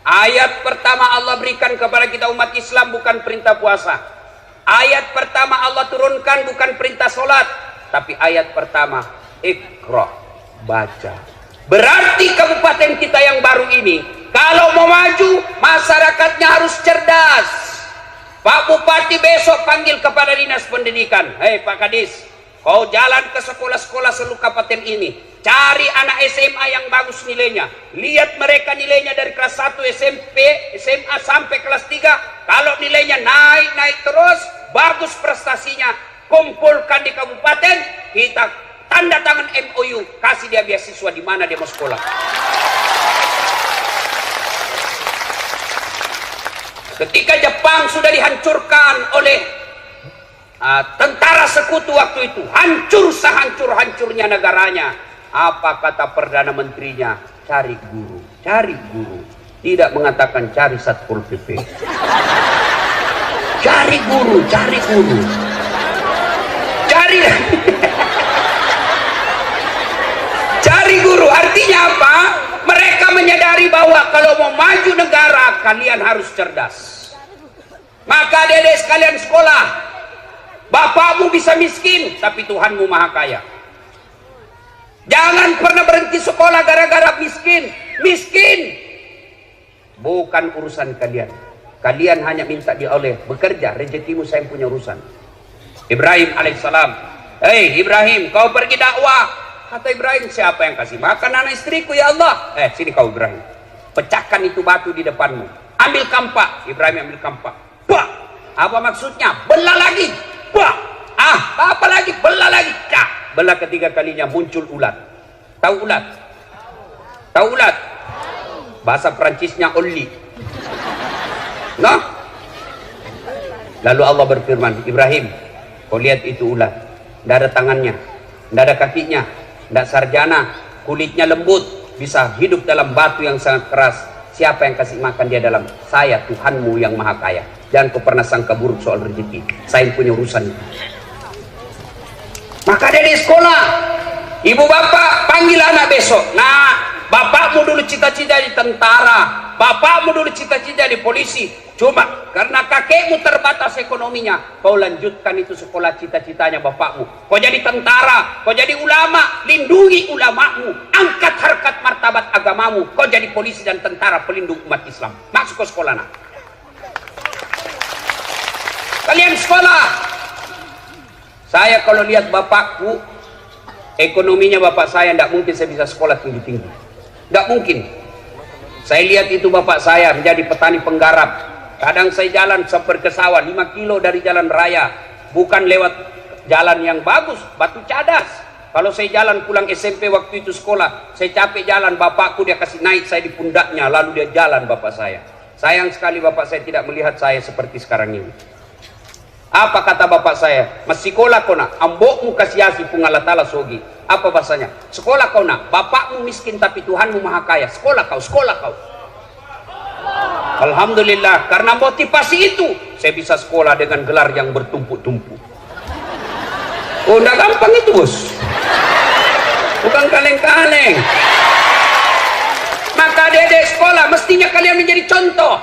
Ayat pertama Allah berikan kepada kita umat Islam bukan perintah puasa. Ayat pertama Allah turunkan bukan perintah sholat. Tapi ayat pertama, Iqra, baca. Berarti kabupaten kita yang baru ini, kalau mau maju, masyarakatnya harus cerdas. Pak Bupati besok panggil kepada Dinas Pendidikan. Hei Pak Kadis, kau jalan ke sekolah-sekolah seluruh kabupaten ini. Cari anak SMA yang bagus nilainya. Lihat mereka nilainya dari kelas 1 SMP, SMA sampai kelas 3. Kalau nilainya naik terus, bagus prestasinya, kumpulkan di kabupaten, kita tanda tangan MOU, kasih dia beasiswa di mana dia mau sekolah. Ketika Jepang sudah dihancurkan oleh tentara sekutu waktu itu, hancur sehancur-hancurnya negaranya. Apa kata Perdana Menterinya? Cari guru, cari guru. Tidak mengatakan cari Satpol PP. Cari guru, cari guru. Cari cari guru. Artinya apa? Mereka menyadari bahwa kalau mau maju negara, kalian harus cerdas. Maka adik-adik sekalian sekolah. Bapakmu bisa miskin, tapi Tuhanmu maha kaya. Jangan pernah berhenti sekolah gara-gara miskin. Miskin bukan urusan kalian. Kalian hanya minta dia oleh bekerja, rezekimu saya yang punya urusan. Ibrahim alaihissalam, hei Ibrahim, kau pergi dakwah. Kata Ibrahim, siapa yang kasih makan anak istriku ya Allah? Sini kau Ibrahim, pecahkan itu batu di depanmu. Ambil kampak. Ibrahim ambil kampak. Bah! Apa maksudnya? Belah lagi. Bah! Apa lagi? Belah lagi. Kah! Belah ketiga kalinya muncul ulat. Tahu ulat? Tahu ulat? Bahasa Perancisnya oli. Nah? Lalu Allah berfirman, Ibrahim, kau lihat itu ulat. Tidak ada tangannya, tidak ada kakinya, tidak sarjana, kulitnya lembut, bisa hidup dalam batu yang sangat keras. Siapa yang kasih makan dia dalam? Saya, Tuhanmu yang maha kaya. Jangan kau pernah sangka buruk soal rezeki. Saya yang punya urusan. Maka dari sekolah, ibu bapak panggil anak besok. Nah, bapakmu dulu cita-cita di tentara, bapakmu dulu cita-cita di polisi. Cuma karena kakekmu terbatas ekonominya, kau lanjutkan itu sekolah cita-citanya bapakmu. Kau jadi tentara, kau jadi ulama, lindungi ulamamu, angkat harkat martabat agamamu. Kau jadi polisi dan tentara pelindung umat Islam. Masuk ke sekolah nak. Kalian sekolah. Saya kalau lihat bapakku, ekonominya bapak saya, tidak mungkin saya bisa sekolah tinggi-tinggi. Tidak mungkin. Saya lihat itu bapak saya menjadi petani penggarap. Kadang saya jalan sampai ke sawah 5 kilo dari jalan raya. Bukan lewat jalan yang bagus, batu cadas. Kalau saya jalan pulang SMP waktu itu sekolah, saya capek jalan, bapakku dia kasih naik saya di pundaknya, lalu dia jalan bapak saya. Sayang sekali bapak saya tidak melihat saya seperti sekarang ini. Apa kata bapak saya? Masih sekolah kau nak, ambokmu kasih asi pungalatala sogi. Apa bahasanya? Sekolah kau nak, bapakmu miskin tapi Tuhanmu maha kaya. Sekolah kau, sekolah kau. Alhamdulillah, karena motivasi itu saya bisa sekolah dengan gelar yang bertumpuk-tumpuk. Oh, enggak gampang itu, bos. Bukan kaleng-kaleng. Maka adik-adik sekolah mestinya kalian menjadi contoh.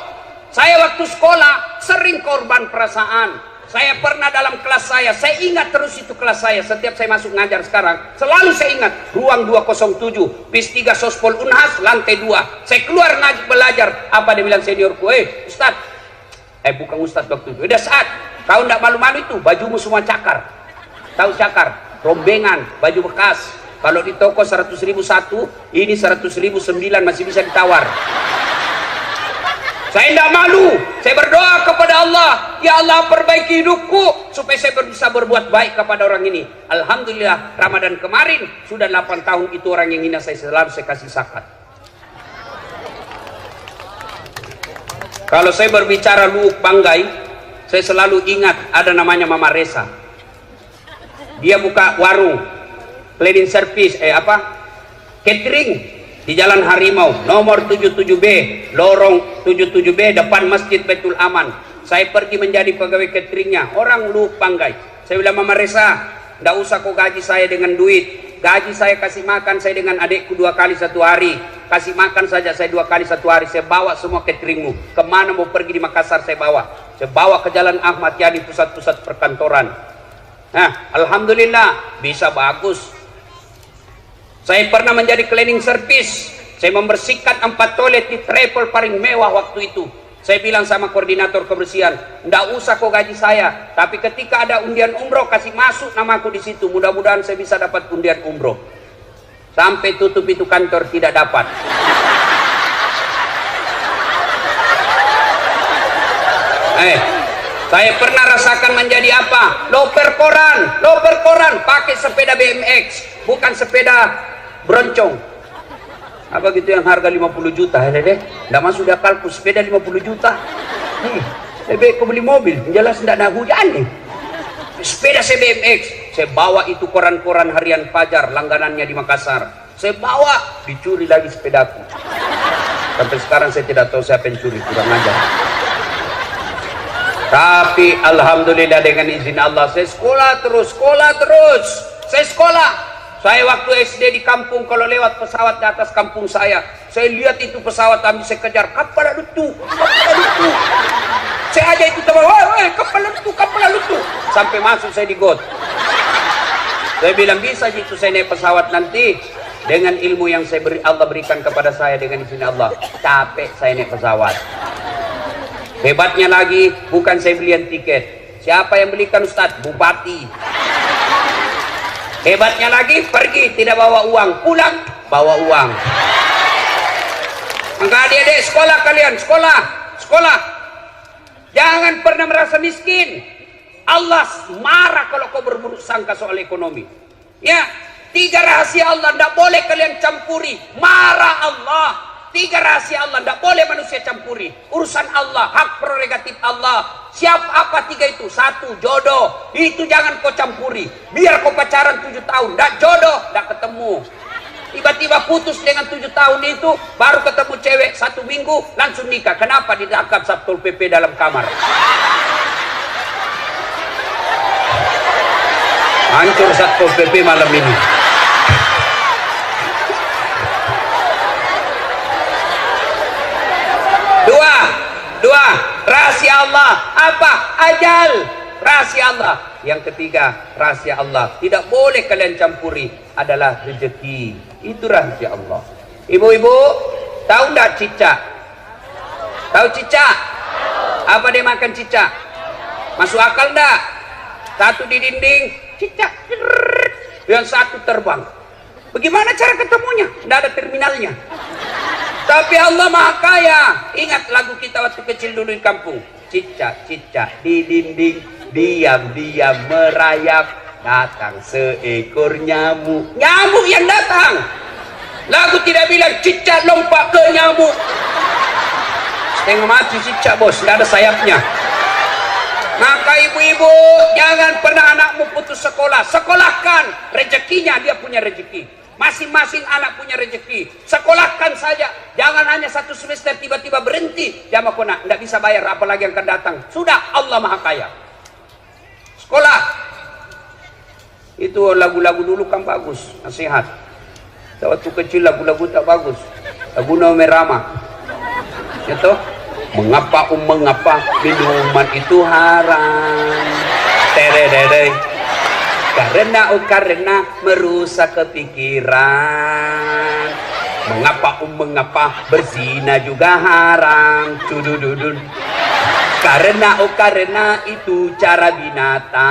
Saya waktu sekolah sering korban perasaan. Saya pernah dalam kelas saya ingat terus itu kelas saya. Setiap saya masuk ngajar sekarang, selalu saya ingat ruang 207, PIS 3 Sospol Unhas, lantai 2. Saya keluar ngaji belajar. Apa dia bilang seniorku? Ustaz. Bukan Ustaz waktu itu. Udah saat kau ndak malu-malu itu, bajumu semua cakar. Tahu cakar? Rombengan, baju bekas. Kalau di toko 100.000 satu, ini 100.000 9 masih bisa ditawar. Saya tidak malu. Saya berdoa kepada Allah, ya Allah perbaiki hidupku supaya saya bisa berbuat baik kepada orang ini. Alhamdulillah, Ramadan kemarin sudah 8 tahun itu orang yang hina saya selalu saya kasih zakat. Kalau saya berbicara Luuk Banggai, saya selalu ingat ada namanya Mama Resa. Dia buka warung cleaning service, catering di Jalan Harimau, nomor 77B, lorong 77B, depan Masjid Baitul Aman. Saya pergi menjadi pegawai cateringnya, orang Luuk Banggai. Saya bilang, Mama Resa, nggak usah kau gaji saya dengan duit. Gaji saya kasih makan saya dengan adikku 2 kali 1 hari. Kasih makan saja saya 2 kali 1 hari. Saya bawa semua cateringmu. Kemana mau pergi di Makassar saya bawa. Saya bawa ke Jalan Ahmad Yani, pusat-pusat perkantoran. Nah, alhamdulillah bisa bagus. Saya pernah menjadi cleaning service. Saya membersihkan 4 toilet di travel paling mewah waktu itu. Saya bilang sama koordinator kebersihan, ndak usah kau gaji saya, tapi ketika ada undian umroh kasih masuk namaku di situ. Mudah-mudahan saya bisa dapat undian umroh. Sampai tutup itu kantor tidak dapat. Saya pernah rasakan menjadi apa? Loper koran, pakai sepeda BMX, bukan sepeda broncong. Apa gitu yang harga 50 juta, nggak masuk di akalku, sepeda 50 juta. Lebih kau beli mobil, jelas nggak ada hujan nih. Sepeda saya BMX, saya bawa itu koran-koran harian Fajar, langganannya di Makassar. Saya bawa, dicuri lagi sepedaku. Sampai sekarang saya tidak tahu siapa yang curi, kurang ajar. Tapi alhamdulillah dengan izin Allah saya sekolah terus. Saya sekolah. Saya waktu SD di kampung, kalau lewat pesawat di atas kampung saya lihat itu pesawat, ambil saya kejar, kapal lutu. Saya aja itu teman, kapal lutu. Sampai masuk saya di got. Saya bilang bisa gitu saya naik pesawat nanti dengan ilmu yang Allah berikan kepada saya dengan izin Allah. Capek saya naik pesawat. Hebatnya lagi, bukan saya belian tiket. Siapa yang belikan Ustadz? Bupati. Hebatnya lagi, pergi tidak bawa uang, pulang bawa uang. Maka adik-adik sekolah kalian, sekolah. Jangan pernah merasa miskin. Allah marah kalau kau berburuk sangka soal ekonomi. Ya, 3 rahasia Allah tidak boleh kalian campuri. Marah Allah. 3 rahasia Allah tidak boleh manusia campuri. Urusan Allah, hak prerogatif Allah. Siap apa 3 itu? 1, jodoh. Itu jangan kau campuri. Biar kau pacaran 7 tahun, tidak jodoh, tidak ketemu. Tiba-tiba putus dengan 7 tahun itu, baru ketemu cewek 1 minggu, langsung nikah. Kenapa? Ditangkap Satpol PP dalam kamar. Hancur Satpol PP malam ini. Dua, rahasia Allah. Apa? Ajal. Rahasia Allah. Yang ketiga, rahasia Allah. Tidak boleh kalian campuri. Adalah rezeki. Itu rahasia Allah. Ibu-ibu, tahu enggak cicak? Tahu cicak? Apa dia makan cicak? Masuk akal enggak? Satu di dinding, cicak. Yang satu terbang. Bagaimana cara ketemunya? Tidak ada terminalnya. Tapi Allah Maha Kaya. Ingat lagu kita waktu kecil dulu di kampung. Cicak-cicak di dinding, diam-diam merayap, datang seekor nyamuk. Nyamuk yang datang. Lagu tidak bilang cicak lompat ke nyamuk. Setengah mati cicak bos, tidak ada sayapnya. Maka ibu-ibu, jangan pernah anakmu putus sekolah. Sekolahkan, rezekinya dia punya rezeki. Masing-masing anak punya rezeki. Sekolahkan saja. Jangan hanya satu semester tiba-tiba berhenti. Jamaah kona, tidak bisa bayar apalagi yang akan datang. Sudah, Allah Maha Kaya. Sekolah. Itu lagu-lagu dulu kan bagus, nasihat. Waktu kecil lagu-lagu tak bagus. Lagu Naomi Rama. Itu mengapa minuman itu haram? Tererere. Karena merusak kepikiran. Mengapa berzina juga haram? Cudududun. Karena itu cara binatang.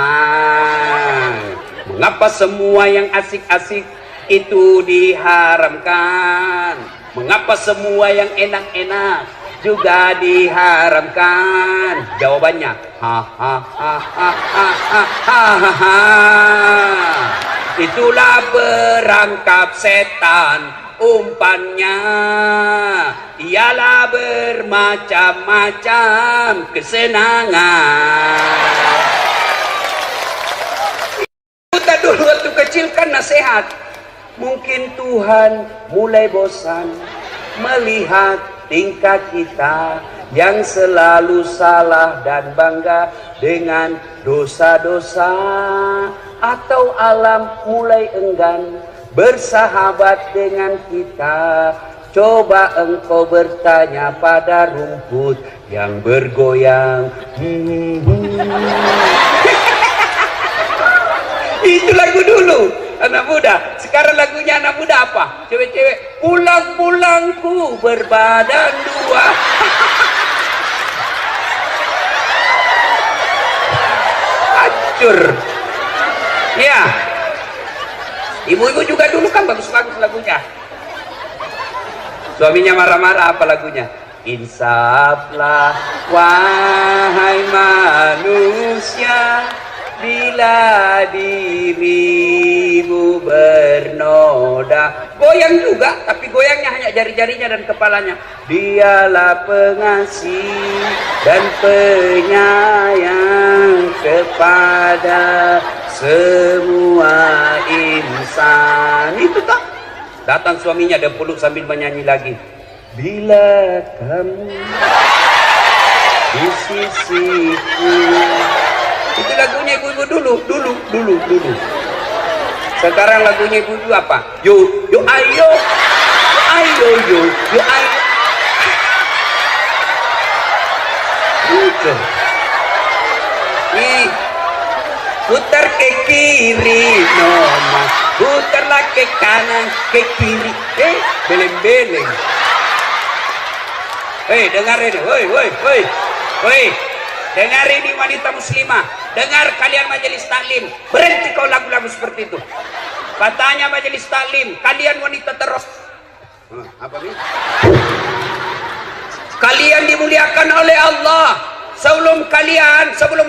Mengapa semua yang asik-asik itu diharamkan? Mengapa semua yang enak-enak juga diharamkan? Jawabannya, itulah perangkap setan. Umpannya ialah bermacam-macam kesenangan. Kita dulu waktu kecil kan nasihat. Mungkin Tuhan mulai bosan melihat tingkah kita yang selalu salah dan bangga dengan dosa-dosa, atau alam mulai enggan bersahabat dengan kita. Coba engkau bertanya pada rumput yang bergoyang. Itu lagu dulu anak muda. Sekarang lagunya anak muda apa? Cewek-cewek, pulang-pulangku berbadan dua. Hancur. Ya, ibu-ibu juga dulu kan bagus-bagus lagunya. Suaminya marah-marah, apa lagunya? Insaflah wahai manusia, bila dirimu bernoda. Goyang juga, tapi goyangnya hanya jari-jarinya dan kepalanya. Dialah pengasih dan penyayang kepada semua insan. Itu tak? Datang suaminya dan peluk sambil menyanyi lagi. Bila kamu di sisiku. Itu lagunya ibu-ibu dulu. Sekarang lagunya ibu-ibu apa? Yo ayo, yo ayo. Gitu. Nih, putar ke kiri, nona. Putarlah ke kanan, ke kiri. Beleng-beleng. Dengar ini, woi. Dengar ini wanita muslimah. Dengar kalian majelis taklim. Berhenti kau lagu-lagu seperti itu. Katanya majelis taklim, kalian wanita terus. Apa ini? Kalian dimuliakan oleh Allah. Sebelum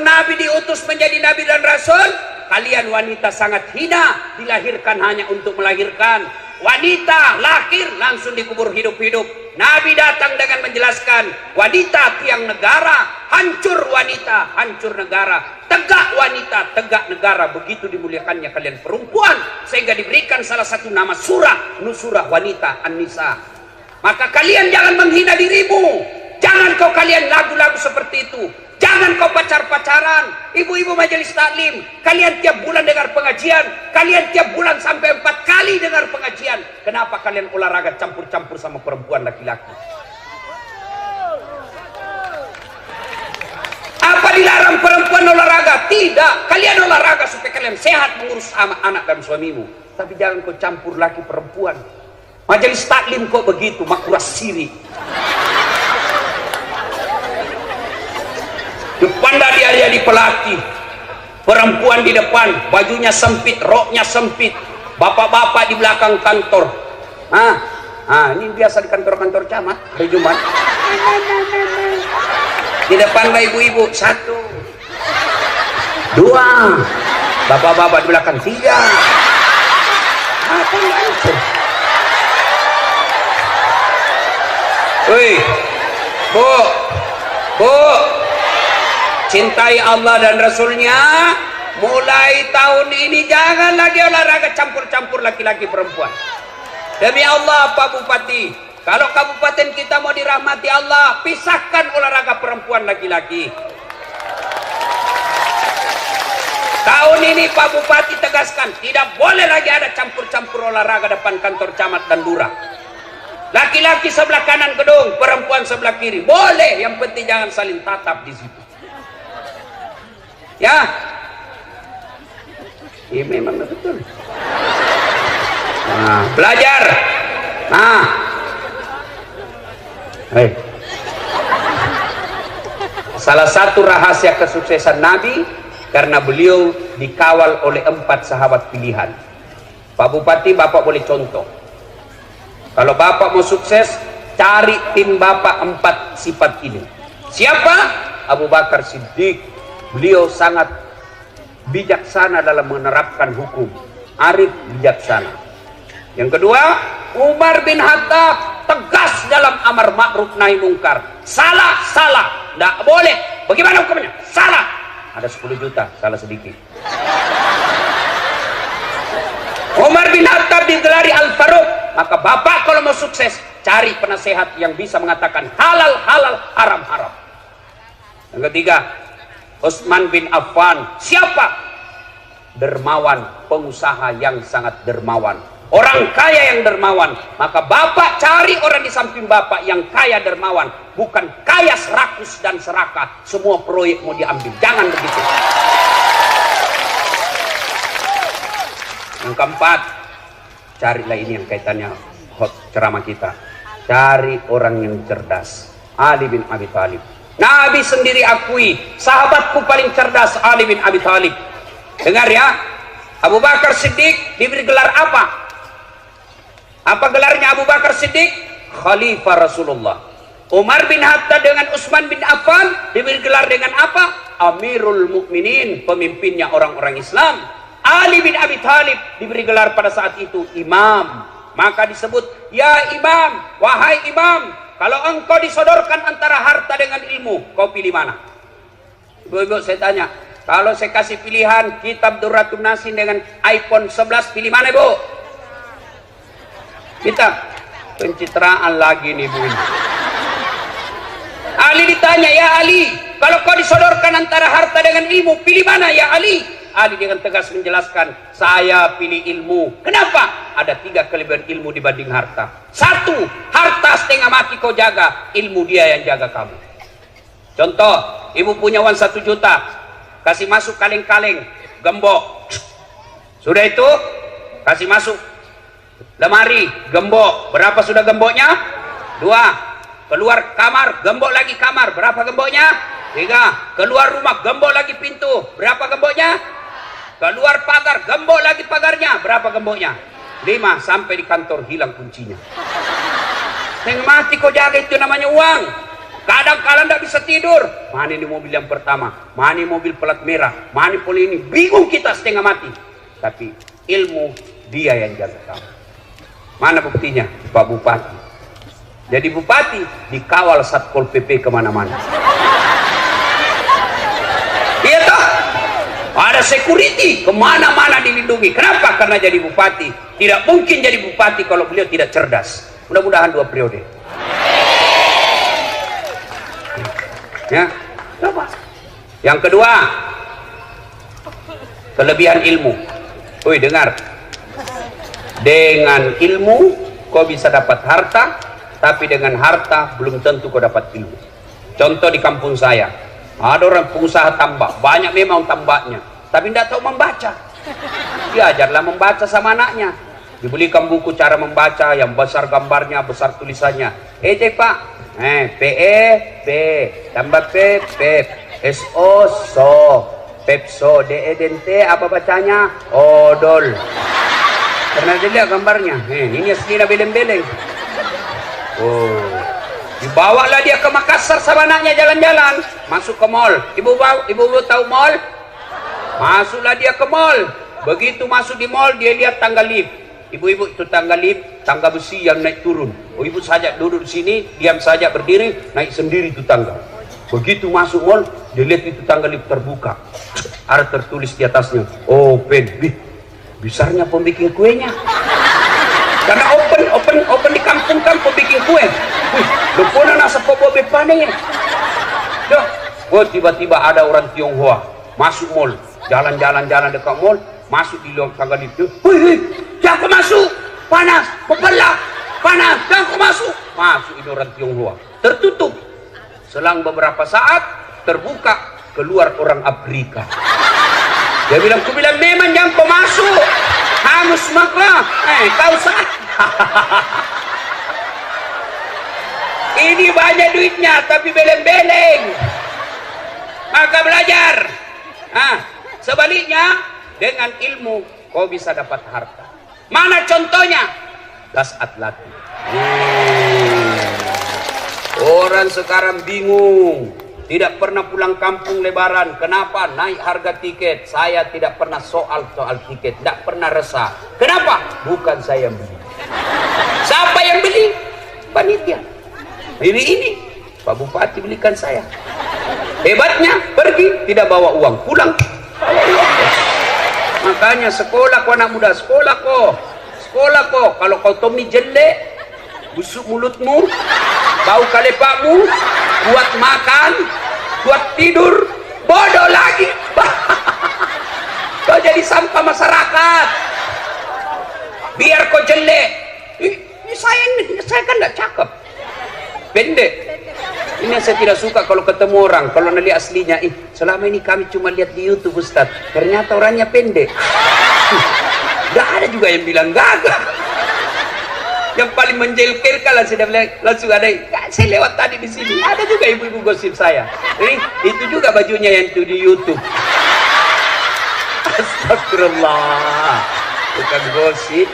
Nabi diutus menjadi Nabi dan Rasul, kalian wanita sangat hina, dilahirkan hanya untuk melahirkan. Wanita lahir langsung dikubur hidup-hidup. Nabi datang dengan menjelaskan, wanita tiang negara, hancur wanita, hancur negara. Tegak wanita, tegak negara. Begitu dimuliakannya kalian perempuan, sehingga diberikan salah satu nama surah, Nusurah wanita, An-Nisa. Maka kalian jangan menghina dirimu. Jangan kau kalian lagu-lagu seperti itu. Jangan kau pacar-pacaran. Ibu-ibu majelis taklim, kalian tiap bulan dengar pengajian. Kalian tiap bulan sampai 4 kali dengar pengajian. Kenapa kalian olahraga campur-campur sama perempuan laki-laki? Apa dilarang perempuan olahraga? Tidak. Kalian olahraga supaya kalian sehat mengurus anak dan suamimu. Tapi jangan kau campur laki perempuan. Majelis taklim kok begitu, makuras siri. Depan dia di pelatih, perempuan di depan, bajunya sempit, roknya sempit, bapak-bapak di belakang kantor. Ini biasa di kantor-kantor camat hari Jumat. Di depan ibu-ibu 1, 2, bapak-bapak di belakang 3. Woi, Bu, cintai Allah dan Rasulnya, mulai tahun ini jangan lagi olahraga campur-campur laki-laki perempuan. Demi Allah Pak Bupati, kalau kabupaten kita mau dirahmati Allah, pisahkan olahraga perempuan laki-laki. Tahun ini Pak Bupati tegaskan, tidak boleh lagi ada campur-campur olahraga depan kantor camat dan lurah. Laki-laki sebelah kanan gedung, perempuan sebelah kiri. Boleh, yang penting jangan saling tatap di situ. Ya. Iya memang betul. Nah, belajar. Nah. Hei. Salah satu rahasia kesuksesan Nabi karena beliau dikawal oleh 4 sahabat pilihan. Pak Bupati, Bapak boleh contoh. Kalau Bapak mau sukses, cari tim Bapak 4 sifat ini. Siapa? Abu Bakar Siddiq. Beliau sangat bijaksana dalam menerapkan hukum. Arif, bijaksana. Yang kedua, Umar bin Khattab tegas dalam amar ma'ruf nahi mungkar. Salah, salah. Tidak boleh. Bagaimana hukumnya? Salah. Ada 10 juta, salah sedikit. Umar bin Khattab digelari Al-Faruq. Maka Bapak kalau mau sukses, cari penasehat yang bisa mengatakan halal, halal, haram, haram. Yang ketiga, Utsman bin Affan. Siapa? Dermawan, pengusaha yang sangat dermawan. Orang kaya yang dermawan. Maka Bapak cari orang di samping Bapak yang kaya dermawan. Bukan kaya serakus dan serakah. Semua proyek mau diambil. Jangan begitu. Yang keempat, carilah ini yang kaitannya hot ceramah kita. Cari orang yang cerdas. Ali bin Abi Thalib. Nabi sendiri akui, sahabatku paling cerdas Ali bin Abi Thalib. Dengar ya, Abu Bakar Siddiq diberi gelar apa? Apa gelarnya Abu Bakar Siddiq? Khalifah Rasulullah. Umar bin Khattab dengan Utsman bin Affan diberi gelar dengan apa? Amirul Mukminin, pemimpinnya orang-orang Islam. Ali bin Abi Thalib diberi gelar pada saat itu imam. Maka disebut, ya imam, wahai imam, kalau engkau disodorkan antara harta dengan ilmu, kau pilih mana? Ibu-ibu saya tanya, kalau saya kasih pilihan kitab Durratun Nasin dengan iPhone 11, pilih mana ibu? Kita pencitraan lagi nih bu. Ali ditanya, ya Ali, kalau kau disodorkan antara harta dengan ilmu, pilih mana ya Ali? Ali dengan tegas menjelaskan, saya pilih ilmu. Kenapa? Ada 3 kelebihan ilmu dibanding harta. 1, harta setengah mati kau jaga, ilmu dia yang jaga kamu. Contoh, ibu punya uang 1 juta, kasih masuk kaleng-kaleng, gembok. Sudah itu, kasih masuk lemari, gembok. Berapa sudah gemboknya? 2. Keluar kamar, gembok lagi kamar. Berapa gemboknya? 3. Keluar rumah, gembok lagi pintu. Berapa gemboknya? Keluar pagar, gembok lagi pagarnya. Berapa gemboknya? 5. Sampai di kantor hilang kuncinya. Yang mati kau jaga, itu namanya uang. Kadang-kadang tidak bisa tidur. Mana ini mobil yang pertama? Mana ini mobil pelat merah? Mana poli ini? Bingung kita setengah mati. Tapi ilmu dia yang jaga kamu. Mana buktinya? Pak Bupati. Jadi Bupati dikawal Satpol PP kemana-mana. Iya toh? Ada security kemana-mana dilindungi. Kenapa? Karena jadi bupati. Tidak mungkin jadi bupati kalau beliau tidak cerdas. Mudah-mudahan 2 periode. Ya, kenapa? Yang kedua, kelebihan ilmu. Woi dengar, dengan ilmu kau bisa dapat harta, tapi dengan harta belum tentu kau dapat ilmu. Contoh di kampung saya, ada orang pengusaha tambak, banyak memang tambaknya, tapi tidak tahu membaca. Diajarlah membaca sama anaknya, dibelikan buku cara membaca yang besar gambarnya, besar tulisannya. Cek pak, PE P, tambah P SO so, Pepso, DEDNT apa bacanya? Odol. Karena dilihat gambarnya, ini aslinya beleng-beleng. Oh, dibawalah dia ke Makassar sama anaknya jalan-jalan, masuk ke mall. Ibu tahu mall? Masuklah dia ke mall. Begitu masuk di mall, dia lihat tangga lift. Ibu-ibu, itu tangga lift, tangga besi yang naik turun. Oh, ibu saja duduk di sini, diam saja berdiri, naik sendiri itu tangga. Begitu masuk mall, dia lihat itu tangga lift terbuka. Ada tertulis di atasnya, open. Besarnya pembikin kuenya. Karena open di kampung kan pembikin kue. Lupuna nasa pobobe pane. Oh, tiba-tiba ada orang Tionghoa masuk mall, jalan dekat mall, masuk di luar kagak itu. Jangan masuk, panas, berbelak, panas, jangan masuk. Masuk ini orang Tionghoa, tertutup. Selang beberapa saat terbuka, keluar orang Afrika. Dia bilang, aku bilang memang jangan kau masuk. Hangus maka, kau salah. Ini banyak duitnya, tapi beleng-beleng. Maka belajar. Sebaliknya, dengan ilmu kau bisa dapat harta. Mana contohnya? Das Atlati. Orang sekarang bingung. Tidak pernah pulang kampung lebaran. Kenapa? Naik harga tiket. Saya tidak pernah soal tiket. Tidak pernah resah. Kenapa? Bukan saya yang beli. Siapa yang beli? Panitia. Ini Pak Bupati belikan saya. Hebatnya, pergi tidak bawa uang, pulang bawa uang. Makanya sekolah kau anak muda, sekolah kau. Kalau kau Tommy jelek, busuk mulutmu, bau kalepakmu, buat makan, buat tidur, bodoh lagi. Kau jadi sampah masyarakat. Biar kau jelek. Saya kan tidak cakep, pendek. Ini yang saya tidak suka kalau ketemu orang, kalau nanti aslinya, selama ini kami cuma lihat di YouTube Ustaz, ternyata orangnya pendek. Gak ada juga yang bilang gagah. Yang paling menjelekirkan langsung ada. Saya lewat tadi di sini, ada juga ibu-ibu gosip saya. Itu juga bajunya yang itu di YouTube. Astagfirullah, bukan gosip.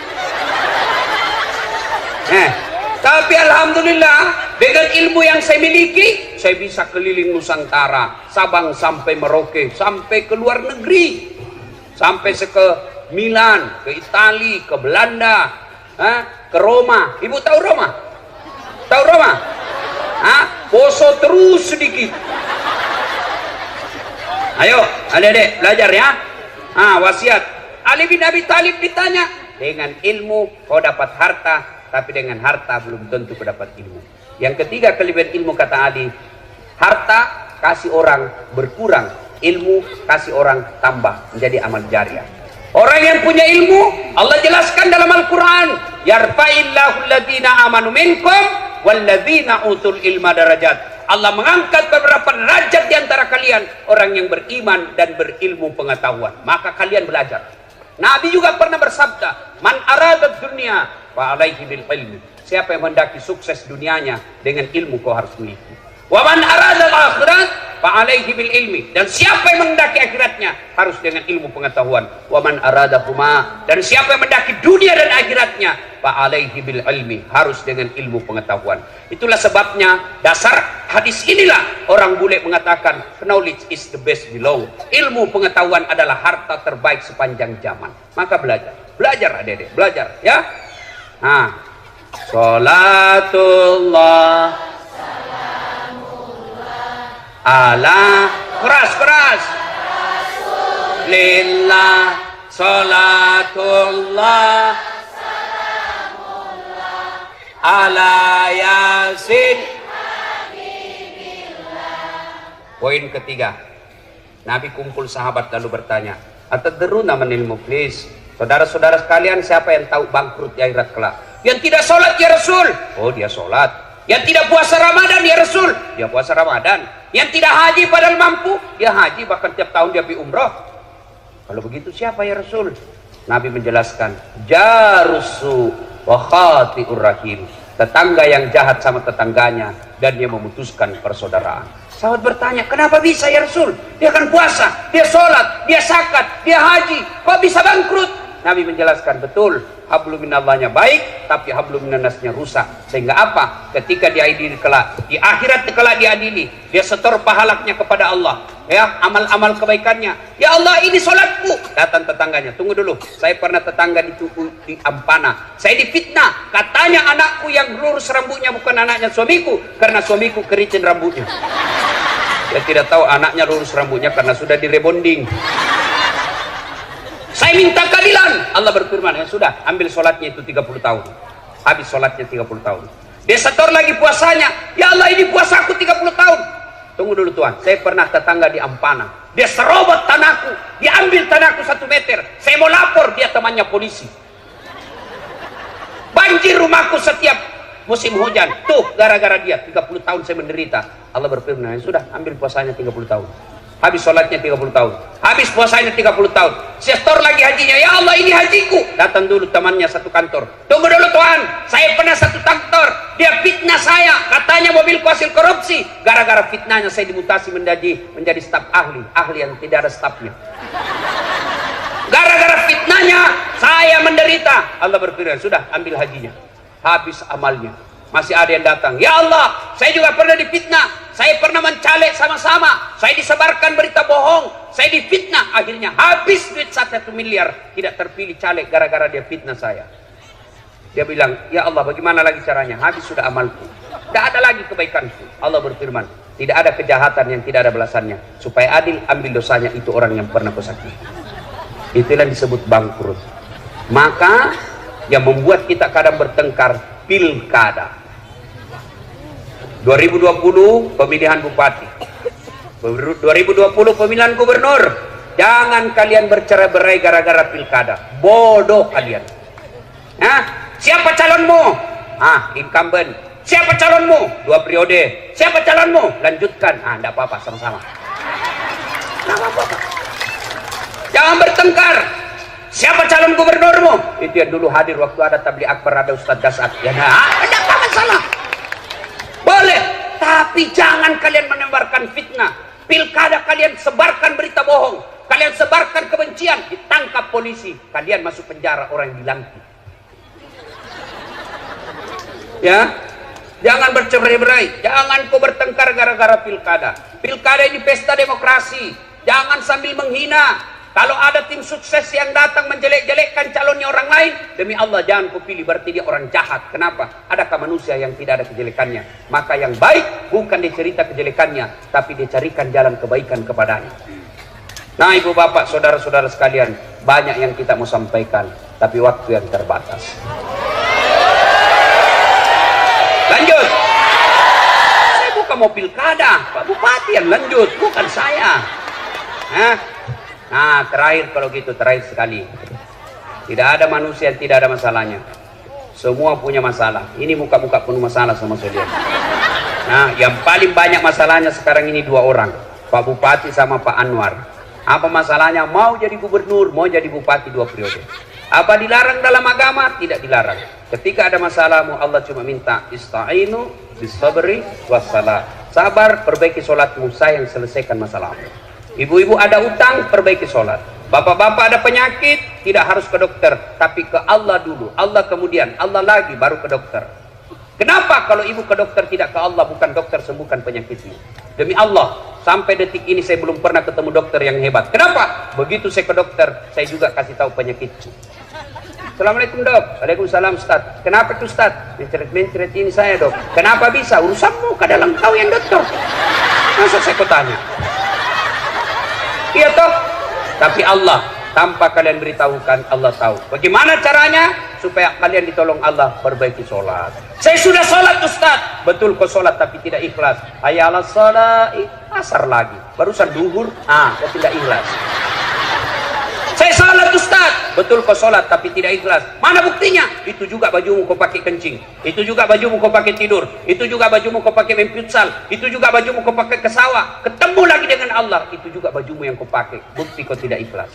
Tapi alhamdulillah, dengan ilmu yang saya miliki, saya bisa keliling Nusantara, Sabang sampai Merauke, sampai ke luar negeri, sampai ke Milan, ke Itali, ke Belanda, ke Roma. Ibu tahu Roma? Tahu Roma? Poso terus sedikit. Ayo, adik-adik belajar ya. Wasiat. Ali bin Abi Thalib ditanya, dengan ilmu kau dapat harta, tapi dengan harta belum tentu kau dapat ilmu. Yang ketiga kelebihan ilmu, kata Ali, harta kasih orang berkurang, ilmu kasih orang tambah menjadi amal jariah. Orang yang punya ilmu, Allah jelaskan dalam Al-Quran, yarfa'illahu alladhina amanu minkum walladhina utul ilma darajat. Allah mengangkat beberapa derajat di antara kalian, orang yang beriman dan berilmu pengetahuan. Maka kalian belajar. Nabi juga pernah bersabda, man aradat dunia fa alaihi bil ilmi. Siapa yang mendaki sukses dunianya, dengan ilmu kau harus miliki. Wa man aradat akhirat fa alaihi bil ilmi. Dan siapa yang mendaki akhiratnya harus dengan ilmu pengetahuan. Wa man aradahuma. Dan siapa yang mendaki dunia dan akhiratnya fa alaihi bil ilmi, harus dengan ilmu pengetahuan. Itulah sebabnya dasar hadis inilah orang bule mengatakan knowledge is the best below. Ilmu pengetahuan adalah harta terbaik sepanjang zaman. Maka belajar adik-adik, belajar ya. Salatullah ala keras lillah, salatullah ala yasin. Poin ketiga, Nabi kumpul sahabat lalu bertanya, atadruna manil muflis? Saudara-saudara sekalian, siapa yang tahu bangkrut di akhirat kelak? Yang tidak sholat ya Rasul. Oh, dia sholat. Yang tidak puasa Ramadan ya Rasul. Dia puasa Ramadan. Yang tidak haji padahal mampu, dia haji, bahkan tiap tahun dia pergi umrah. Kalau begitu siapa ya Rasul? Nabi menjelaskan, jarusu wa khati'ur rahim. Tetangga yang jahat sama tetangganya dan dia memutuskan persaudaraan. Sahabat bertanya, kenapa bisa ya Rasul? Dia kan puasa, dia sholat, dia zakat, dia haji, kok bisa bangkrut? Nabi menjelaskan, betul, hablum minallahnya baik, tapi hablum minannasnya rusak. Sehingga apa? Ketika diadili kelak, di akhirat kelak diadili, dia setor pahalanya kepada Allah, ya, amal-amal kebaikannya. Ya Allah, ini sholatku. Datang tetangganya, tunggu dulu, saya pernah tetangga di Ampana, saya difitnah, katanya anakku yang lurus rambutnya bukan anaknya suamiku, karena suamiku keriting rambutnya. Dia tidak tahu anaknya lurus rambutnya karena sudah direbonding. Saya minta keadilan. Allah berfirman, ya sudah, ambil sholatnya itu 30 tahun. Habis sholatnya 30 tahun. Dia setor lagi puasanya. Ya Allah, ini puasa aku 30 tahun. Tunggu dulu Tuhan, saya pernah tetangga di Ampana. Dia serobot tanahku, diambil tanahku 1 meter. Saya mau lapor, dia temannya polisi. Banjir rumahku setiap musim hujan. Tuh, gara-gara dia 30 tahun saya menderita. Allah berfirman, ya sudah, ambil puasanya 30 tahun. Habis sholatnya 30 tahun. Habis puasanya 30 tahun. Saya setor lagi hajinya. Ya Allah, ini hajiku. Datang dulu temannya satu kantor. Tunggu dulu Tuhan, saya pernah satu kantor. Dia fitnah saya. Katanya mobilku hasil korupsi. Gara-gara fitnahnya saya dimutasi menjadi staf ahli. Ahli yang tidak ada stafnya. Gara-gara fitnahnya saya menderita. Allah berfirman, sudah, ambil hajinya. Habis amalnya. Masih ada yang datang. Ya Allah, saya juga pernah difitnah. Saya pernah mencalek sama-sama. Saya disebarkan berita bohong. Saya difitnah. Akhirnya habis duit 1 miliar. Tidak terpilih caleg gara-gara dia fitnah saya. Dia bilang, ya Allah, bagaimana lagi caranya? Habis sudah amalku. Tidak ada lagi kebaikanku. Allah berfirman, tidak ada kejahatan yang tidak ada balasannya. Supaya adil, ambil dosanya itu orang yang pernah kau sakiti. Itulah yang disebut bangkrut. Maka yang membuat kita kadang bertengkar, pilkada. 2020 pemilihan bupati, 2020 pemilihan gubernur. Jangan kalian bercerai-berai gara-gara pilkada. Bodoh kalian. Nah, siapa calonmu? Incumbent. Siapa calonmu? 2 periode. Siapa calonmu? Lanjutkan. Enggak apa-apa, sama-sama. Enggak apa-apa. Jangan bertengkar. Siapa calon gubernurmu? Itu yang dulu hadir waktu ada tabligh akbar, ada Ustadz Dasat. Ya, ada apa masalah? Boleh, tapi jangan kalian menebarkan fitnah. Pilkada kalian sebarkan berita bohong. Kalian sebarkan kebencian, ditangkap polisi. Kalian masuk penjara, orang yang dilantik. Ya, jangan bercerai-berai. Jangan kau bertengkar gara-gara pilkada. Pilkada ini pesta demokrasi. Jangan sambil menghina. Kalau ada tim sukses yang datang menjelek-jelekkan calonnya orang lain, demi Allah jangan kau pilih, berarti dia orang jahat. Kenapa? Adakah manusia yang tidak ada kejelekannya? Maka yang baik bukan dicerita kejelekannya, tapi dicarikan jalan kebaikan kepadanya. Nah, ibu bapak, saudara-saudara sekalian, banyak yang kita mau sampaikan, tapi waktu yang terbatas. Lanjut. Saya bukan mau pilkada, Pak Bupati yang lanjut, bukan saya. Nah, terakhir kalau gitu, terakhir sekali. Tidak ada manusia yang tidak ada masalahnya. Semua punya masalah. Ini muka-muka penuh masalah sama saudara. Nah, yang paling banyak masalahnya sekarang ini 2 orang. Pak Bupati sama Pak Anwar. Apa masalahnya? Mau jadi gubernur, mau jadi bupati 2 periode. Apa dilarang dalam agama? Tidak dilarang. Ketika ada masalahmu, Allah cuma minta ista'inu bisabri wassalah. Sabar, perbaiki sholatmu, saya yang selesaikan masalahmu. Ibu-ibu ada utang, perbaiki sholat. Bapak-bapak ada penyakit, tidak harus ke dokter, tapi ke Allah dulu. Allah kemudian, Allah lagi, baru ke dokter. Kenapa kalau ibu ke dokter tidak ke Allah, bukan dokter sembuhkan penyakitmu? Demi Allah, sampai detik ini saya belum pernah ketemu dokter yang hebat. Kenapa? Begitu saya ke dokter, saya juga kasih tahu penyakitku. Assalamualaikum dok. Waalaikumsalam Ustaz. Kenapa tuh Ustaz? Mencret-mencret ini saya dok. Kenapa bisa? Urusanmu, kadang kau yang dokter. Masa saya kau tanya? Iya toh, tapi Allah tanpa kalian beritahukan, Allah tahu. Bagaimana caranya supaya kalian ditolong Allah? Perbaiki sholat. Saya sudah sholat Ustaz. Betul kau sholat tapi tidak ikhlas. Ayalah sholat, asar lagi. Barusan duhur, kau tidak ikhlas. Saya sholat Ustaz. Betul kau sholat tapi tidak ikhlas. Mana buktinya? Itu juga bajumu kau pakai kencing. Itu juga bajumu kau pakai tidur. Itu juga bajumu kau pakai main futsal. Itu juga bajumu kau pakai ke sawah. Ketemu lagi dengan Allah. Itu juga bajumu yang kau pakai. Bukti kau tidak ikhlas.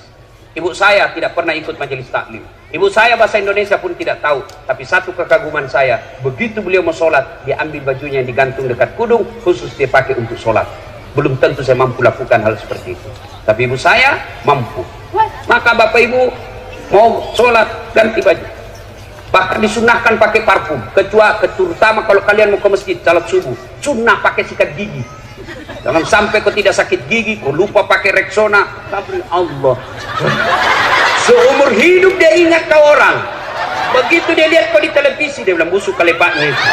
Ibu saya tidak pernah ikut majelis taklim. Ibu saya bahasa Indonesia pun tidak tahu. Tapi satu kekaguman saya, begitu beliau mau sholat, dia ambil bajunya yang digantung dekat kudung, khusus dia pakai untuk sholat. Belum tentu saya mampu lakukan hal seperti itu. Tapi ibu saya mampu. Maka bapak ibu mau sholat ganti baju, bahkan disunahkan pakai parfum, terutama kalau kalian mau ke masjid salat subuh, sunnah pakai sikat gigi. Jangan sampai kau tidak sakit gigi, kau lupa pakai Rexona. Tapi Allah, seumur hidup dia ingat kau orang. Begitu dia lihat kau di televisi, dia bilang busuk kalepaknya itu.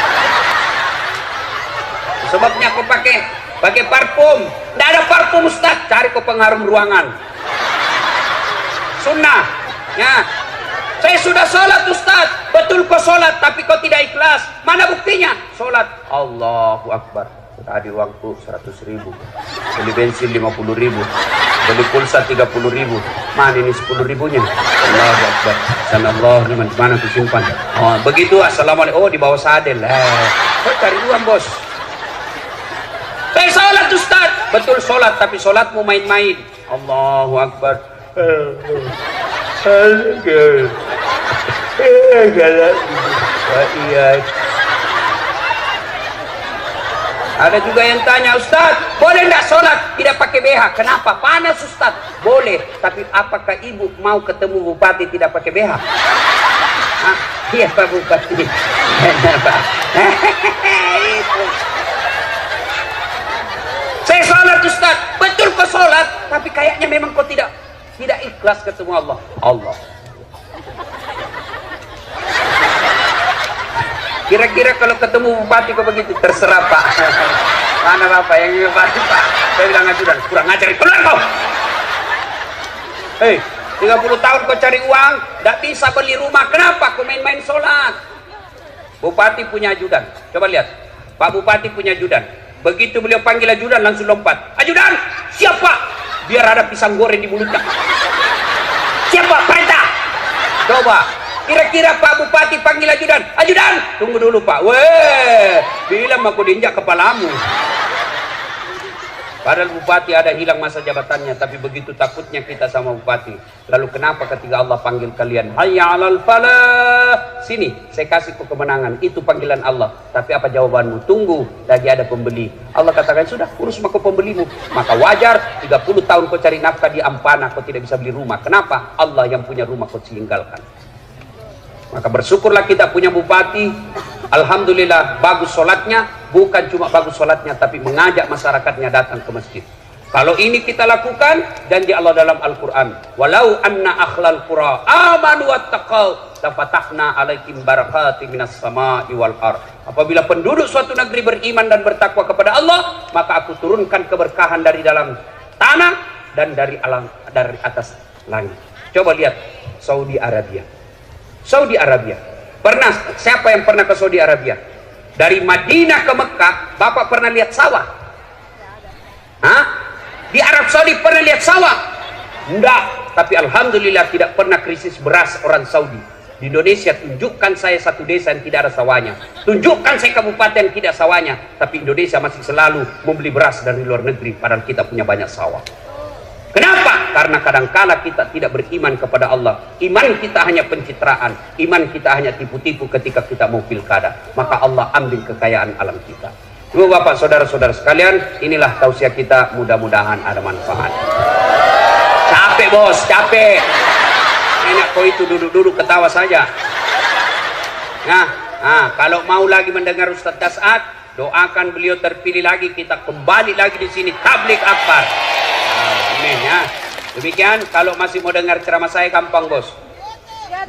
Sebabnya kau pakai parfum. Tidak ada parfum Ustaz, cari kau pengharum ruangan. Sunnah. Ya. Saya sudah sholat Ustaz. Betul kau sholat, tapi kau tidak ikhlas. Mana buktinya? Sholat. Allahu Akbar. Tadi uangku 100.000. Beli bensin 50.000. Beli pulsa 30.000. Mana ini 10.000-nya? Allahu Akbar. Sanallahu liman, mana aku simpan? Oh, begitu. Assalamualaikum. Oh, di bawah sadel. Kau cari uang bos. Saya sholat Ustaz. Betul sholat, tapi sholatmu main-main. Allahu Akbar. Ada juga yang tanya, Ustaz, boleh enggak sholat tidak pakai BH? Kenapa? Panas Ustaz. Boleh, tapi apakah ibu mau ketemu bupati tidak pakai BH? Iya Pak Bupati. Saya sholat Ustaz, betul kau sholat, tapi kayaknya memang kau tidak ikhlas ketemu Allah. Kira-kira kalau ketemu bupati kok begitu? Terserah Pak. Mana Bapak yang bupati Pak? Saya bilang ajudan, kurang ajar, keluar kau. Hei, 30 tahun kau cari uang, tidak bisa beli rumah, kenapa kau main-main sholat? Bupati punya ajudan, coba lihat. Pak Bupati punya ajudan. Begitu beliau panggil ajudan langsung lompat. Ajudan, siapa? Biar ada pisang goreng di mulutnya. Siapa? Perintah. Coba. Kira-kira Pak Bupati panggil ajudan. Ajudan, tunggu dulu Pak. Weh, bilang aku diinjak kepalamu. Padahal Bupati ada hilang masa jabatannya, tapi begitu takutnya kita sama Bupati. Lalu kenapa ketika Allah panggil kalian, hayya 'alal falah, sini saya kasih kau kemenangan, itu panggilan Allah. Tapi apa jawabanmu? Tunggu, lagi ada pembeli. Allah katakan, sudah urus maka pembelimu. Maka wajar 30 tahun kau cari nafkah di Ampana, kau tidak bisa beli rumah. Kenapa? Allah yang punya rumah kau tinggalkan. Maka bersyukurlah kita punya bupati. Alhamdulillah bagus sholatnya. Bukan cuma bagus sholatnya, tapi mengajak masyarakatnya datang ke masjid. Kalau ini kita lakukan, janji Allah dalam Al-Quran, walau anna akhlal qura amanu wattaqau lafatahna alaikum barakati minas sama'i wal ard. Apabila penduduk suatu negeri beriman dan bertakwa kepada Allah, maka aku turunkan keberkahan dari dalam tanah dan dari atas langit. Coba lihat Saudi Arabia. Saudi Arabia. Siapa yang pernah ke Saudi Arabia? Dari Madinah ke Mekah, Bapak pernah lihat sawah? Hah? Di Arab Saudi pernah lihat sawah? Enggak. Tapi Alhamdulillah tidak pernah krisis beras orang Saudi. Di Indonesia tunjukkan saya satu desa yang tidak ada sawahnya. Tunjukkan saya kabupaten yang tidak sawahnya. Tapi Indonesia masih selalu membeli beras dari luar negeri, padahal kita punya banyak sawah. Kenapa? Karena kadangkala kita tidak beriman kepada Allah. Iman kita hanya pencitraan. Iman kita hanya tipu-tipu ketika kita mau pilkada. Maka Allah ambil kekayaan alam kita. Ibu bapak saudara-saudara sekalian, inilah tausiah kita, mudah-mudahan ada manfaat. Capek bos, capek. Enak kau itu duduk-duduk ketawa saja. Nah, kalau mau lagi mendengar Ustaz Das'ad, doakan beliau terpilih lagi, kita kembali lagi di sini tablik akbar. Amin ya. Demikian, kalau masih mau dengar ceramah saya gampang bos.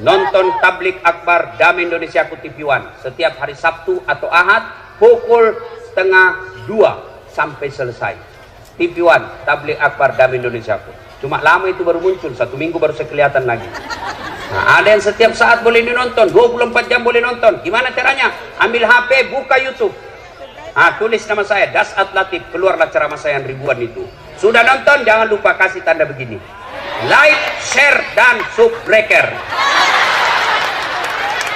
Nonton tablik akbar Damai Indonesiaku TV One setiap hari Sabtu atau Ahad pukul 1:30 sampai selesai. TV One tablik akbar Damai Indonesiaku. Cuma lama itu baru muncul, 1 minggu baru saya kelihatan lagi. Nah, ada yang setiap saat boleh dinonton, 24 jam boleh nonton. Gimana caranya? Ambil HP, buka YouTube. Tulis nama saya Das'ad Latif, keluarlah ceramah saya yang ribuan itu. Sudah nonton, jangan lupa kasih tanda begini, like, share, dan subscribe.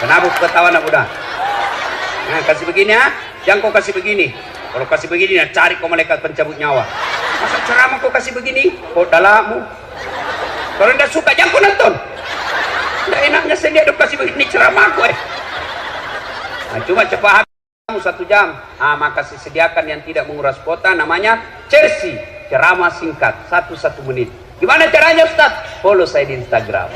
Kenapa ketawa anak muda? Nah, kasih begini ya, jangan kau kasih begini. Kalau kasih begini, nah, cari kau malaikat pencabut nyawa. Masa ceramah kau kasih begini? Kau dalammu. Kalau tidak suka, jangan kau nonton. Tidak enaknya saya lihat kasih begini ceramah kau. Nah, cuma cepat habis 1 jam. Maka sediakan yang tidak menguras kuota, namanya Chelsea. Ceramah singkat 1 menit. Gimana caranya Ustaz? Follow saya di Instagram.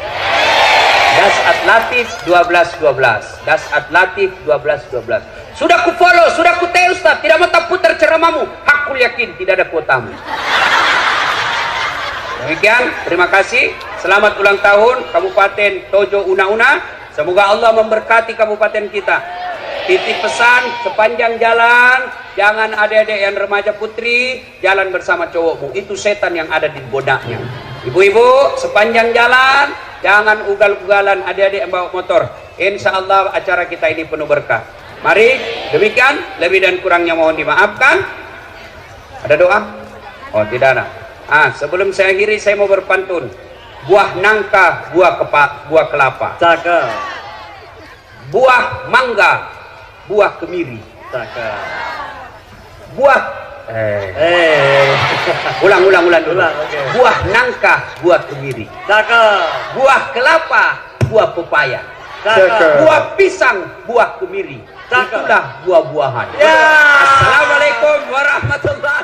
Das'ad Latif 1212. Das'ad Latif 1212. Sudah ku follow, sudah ku tag Ustaz. Tidak mau tak putar ceramahmu. Hakul yakin tidak ada kuotamu. Demikian, terima kasih. Selamat ulang tahun Kabupaten Tojo Una Una. Semoga Allah memberkati kabupaten kita. Titip pesan sepanjang jalan, jangan adik-adik yang remaja putri jalan bersama cowokmu. Itu setan yang ada di bodaknya. Ibu-ibu, sepanjang jalan jangan ugal-ugalan adik-adik yang bawa motor. Insya Allah acara kita ini penuh berkah. Mari, demikian. Lebih dan kurangnya mohon dimaafkan. Ada doa? Oh, tidak ada. Sebelum saya akhiri, saya mau berpantun. Buah nangka, buah kelapa. Cakep. Buah mangga, buah kemiri. Cakep. Buah ulang dulu. Okay. Buah nangka, buah kemiri. Cakep. Buah kelapa, buah pepaya. Cakep. Buah pisang, buah kemiri. Cakep. Itulah buah-buahan. Ya. Assalamualaikum warahmatullahi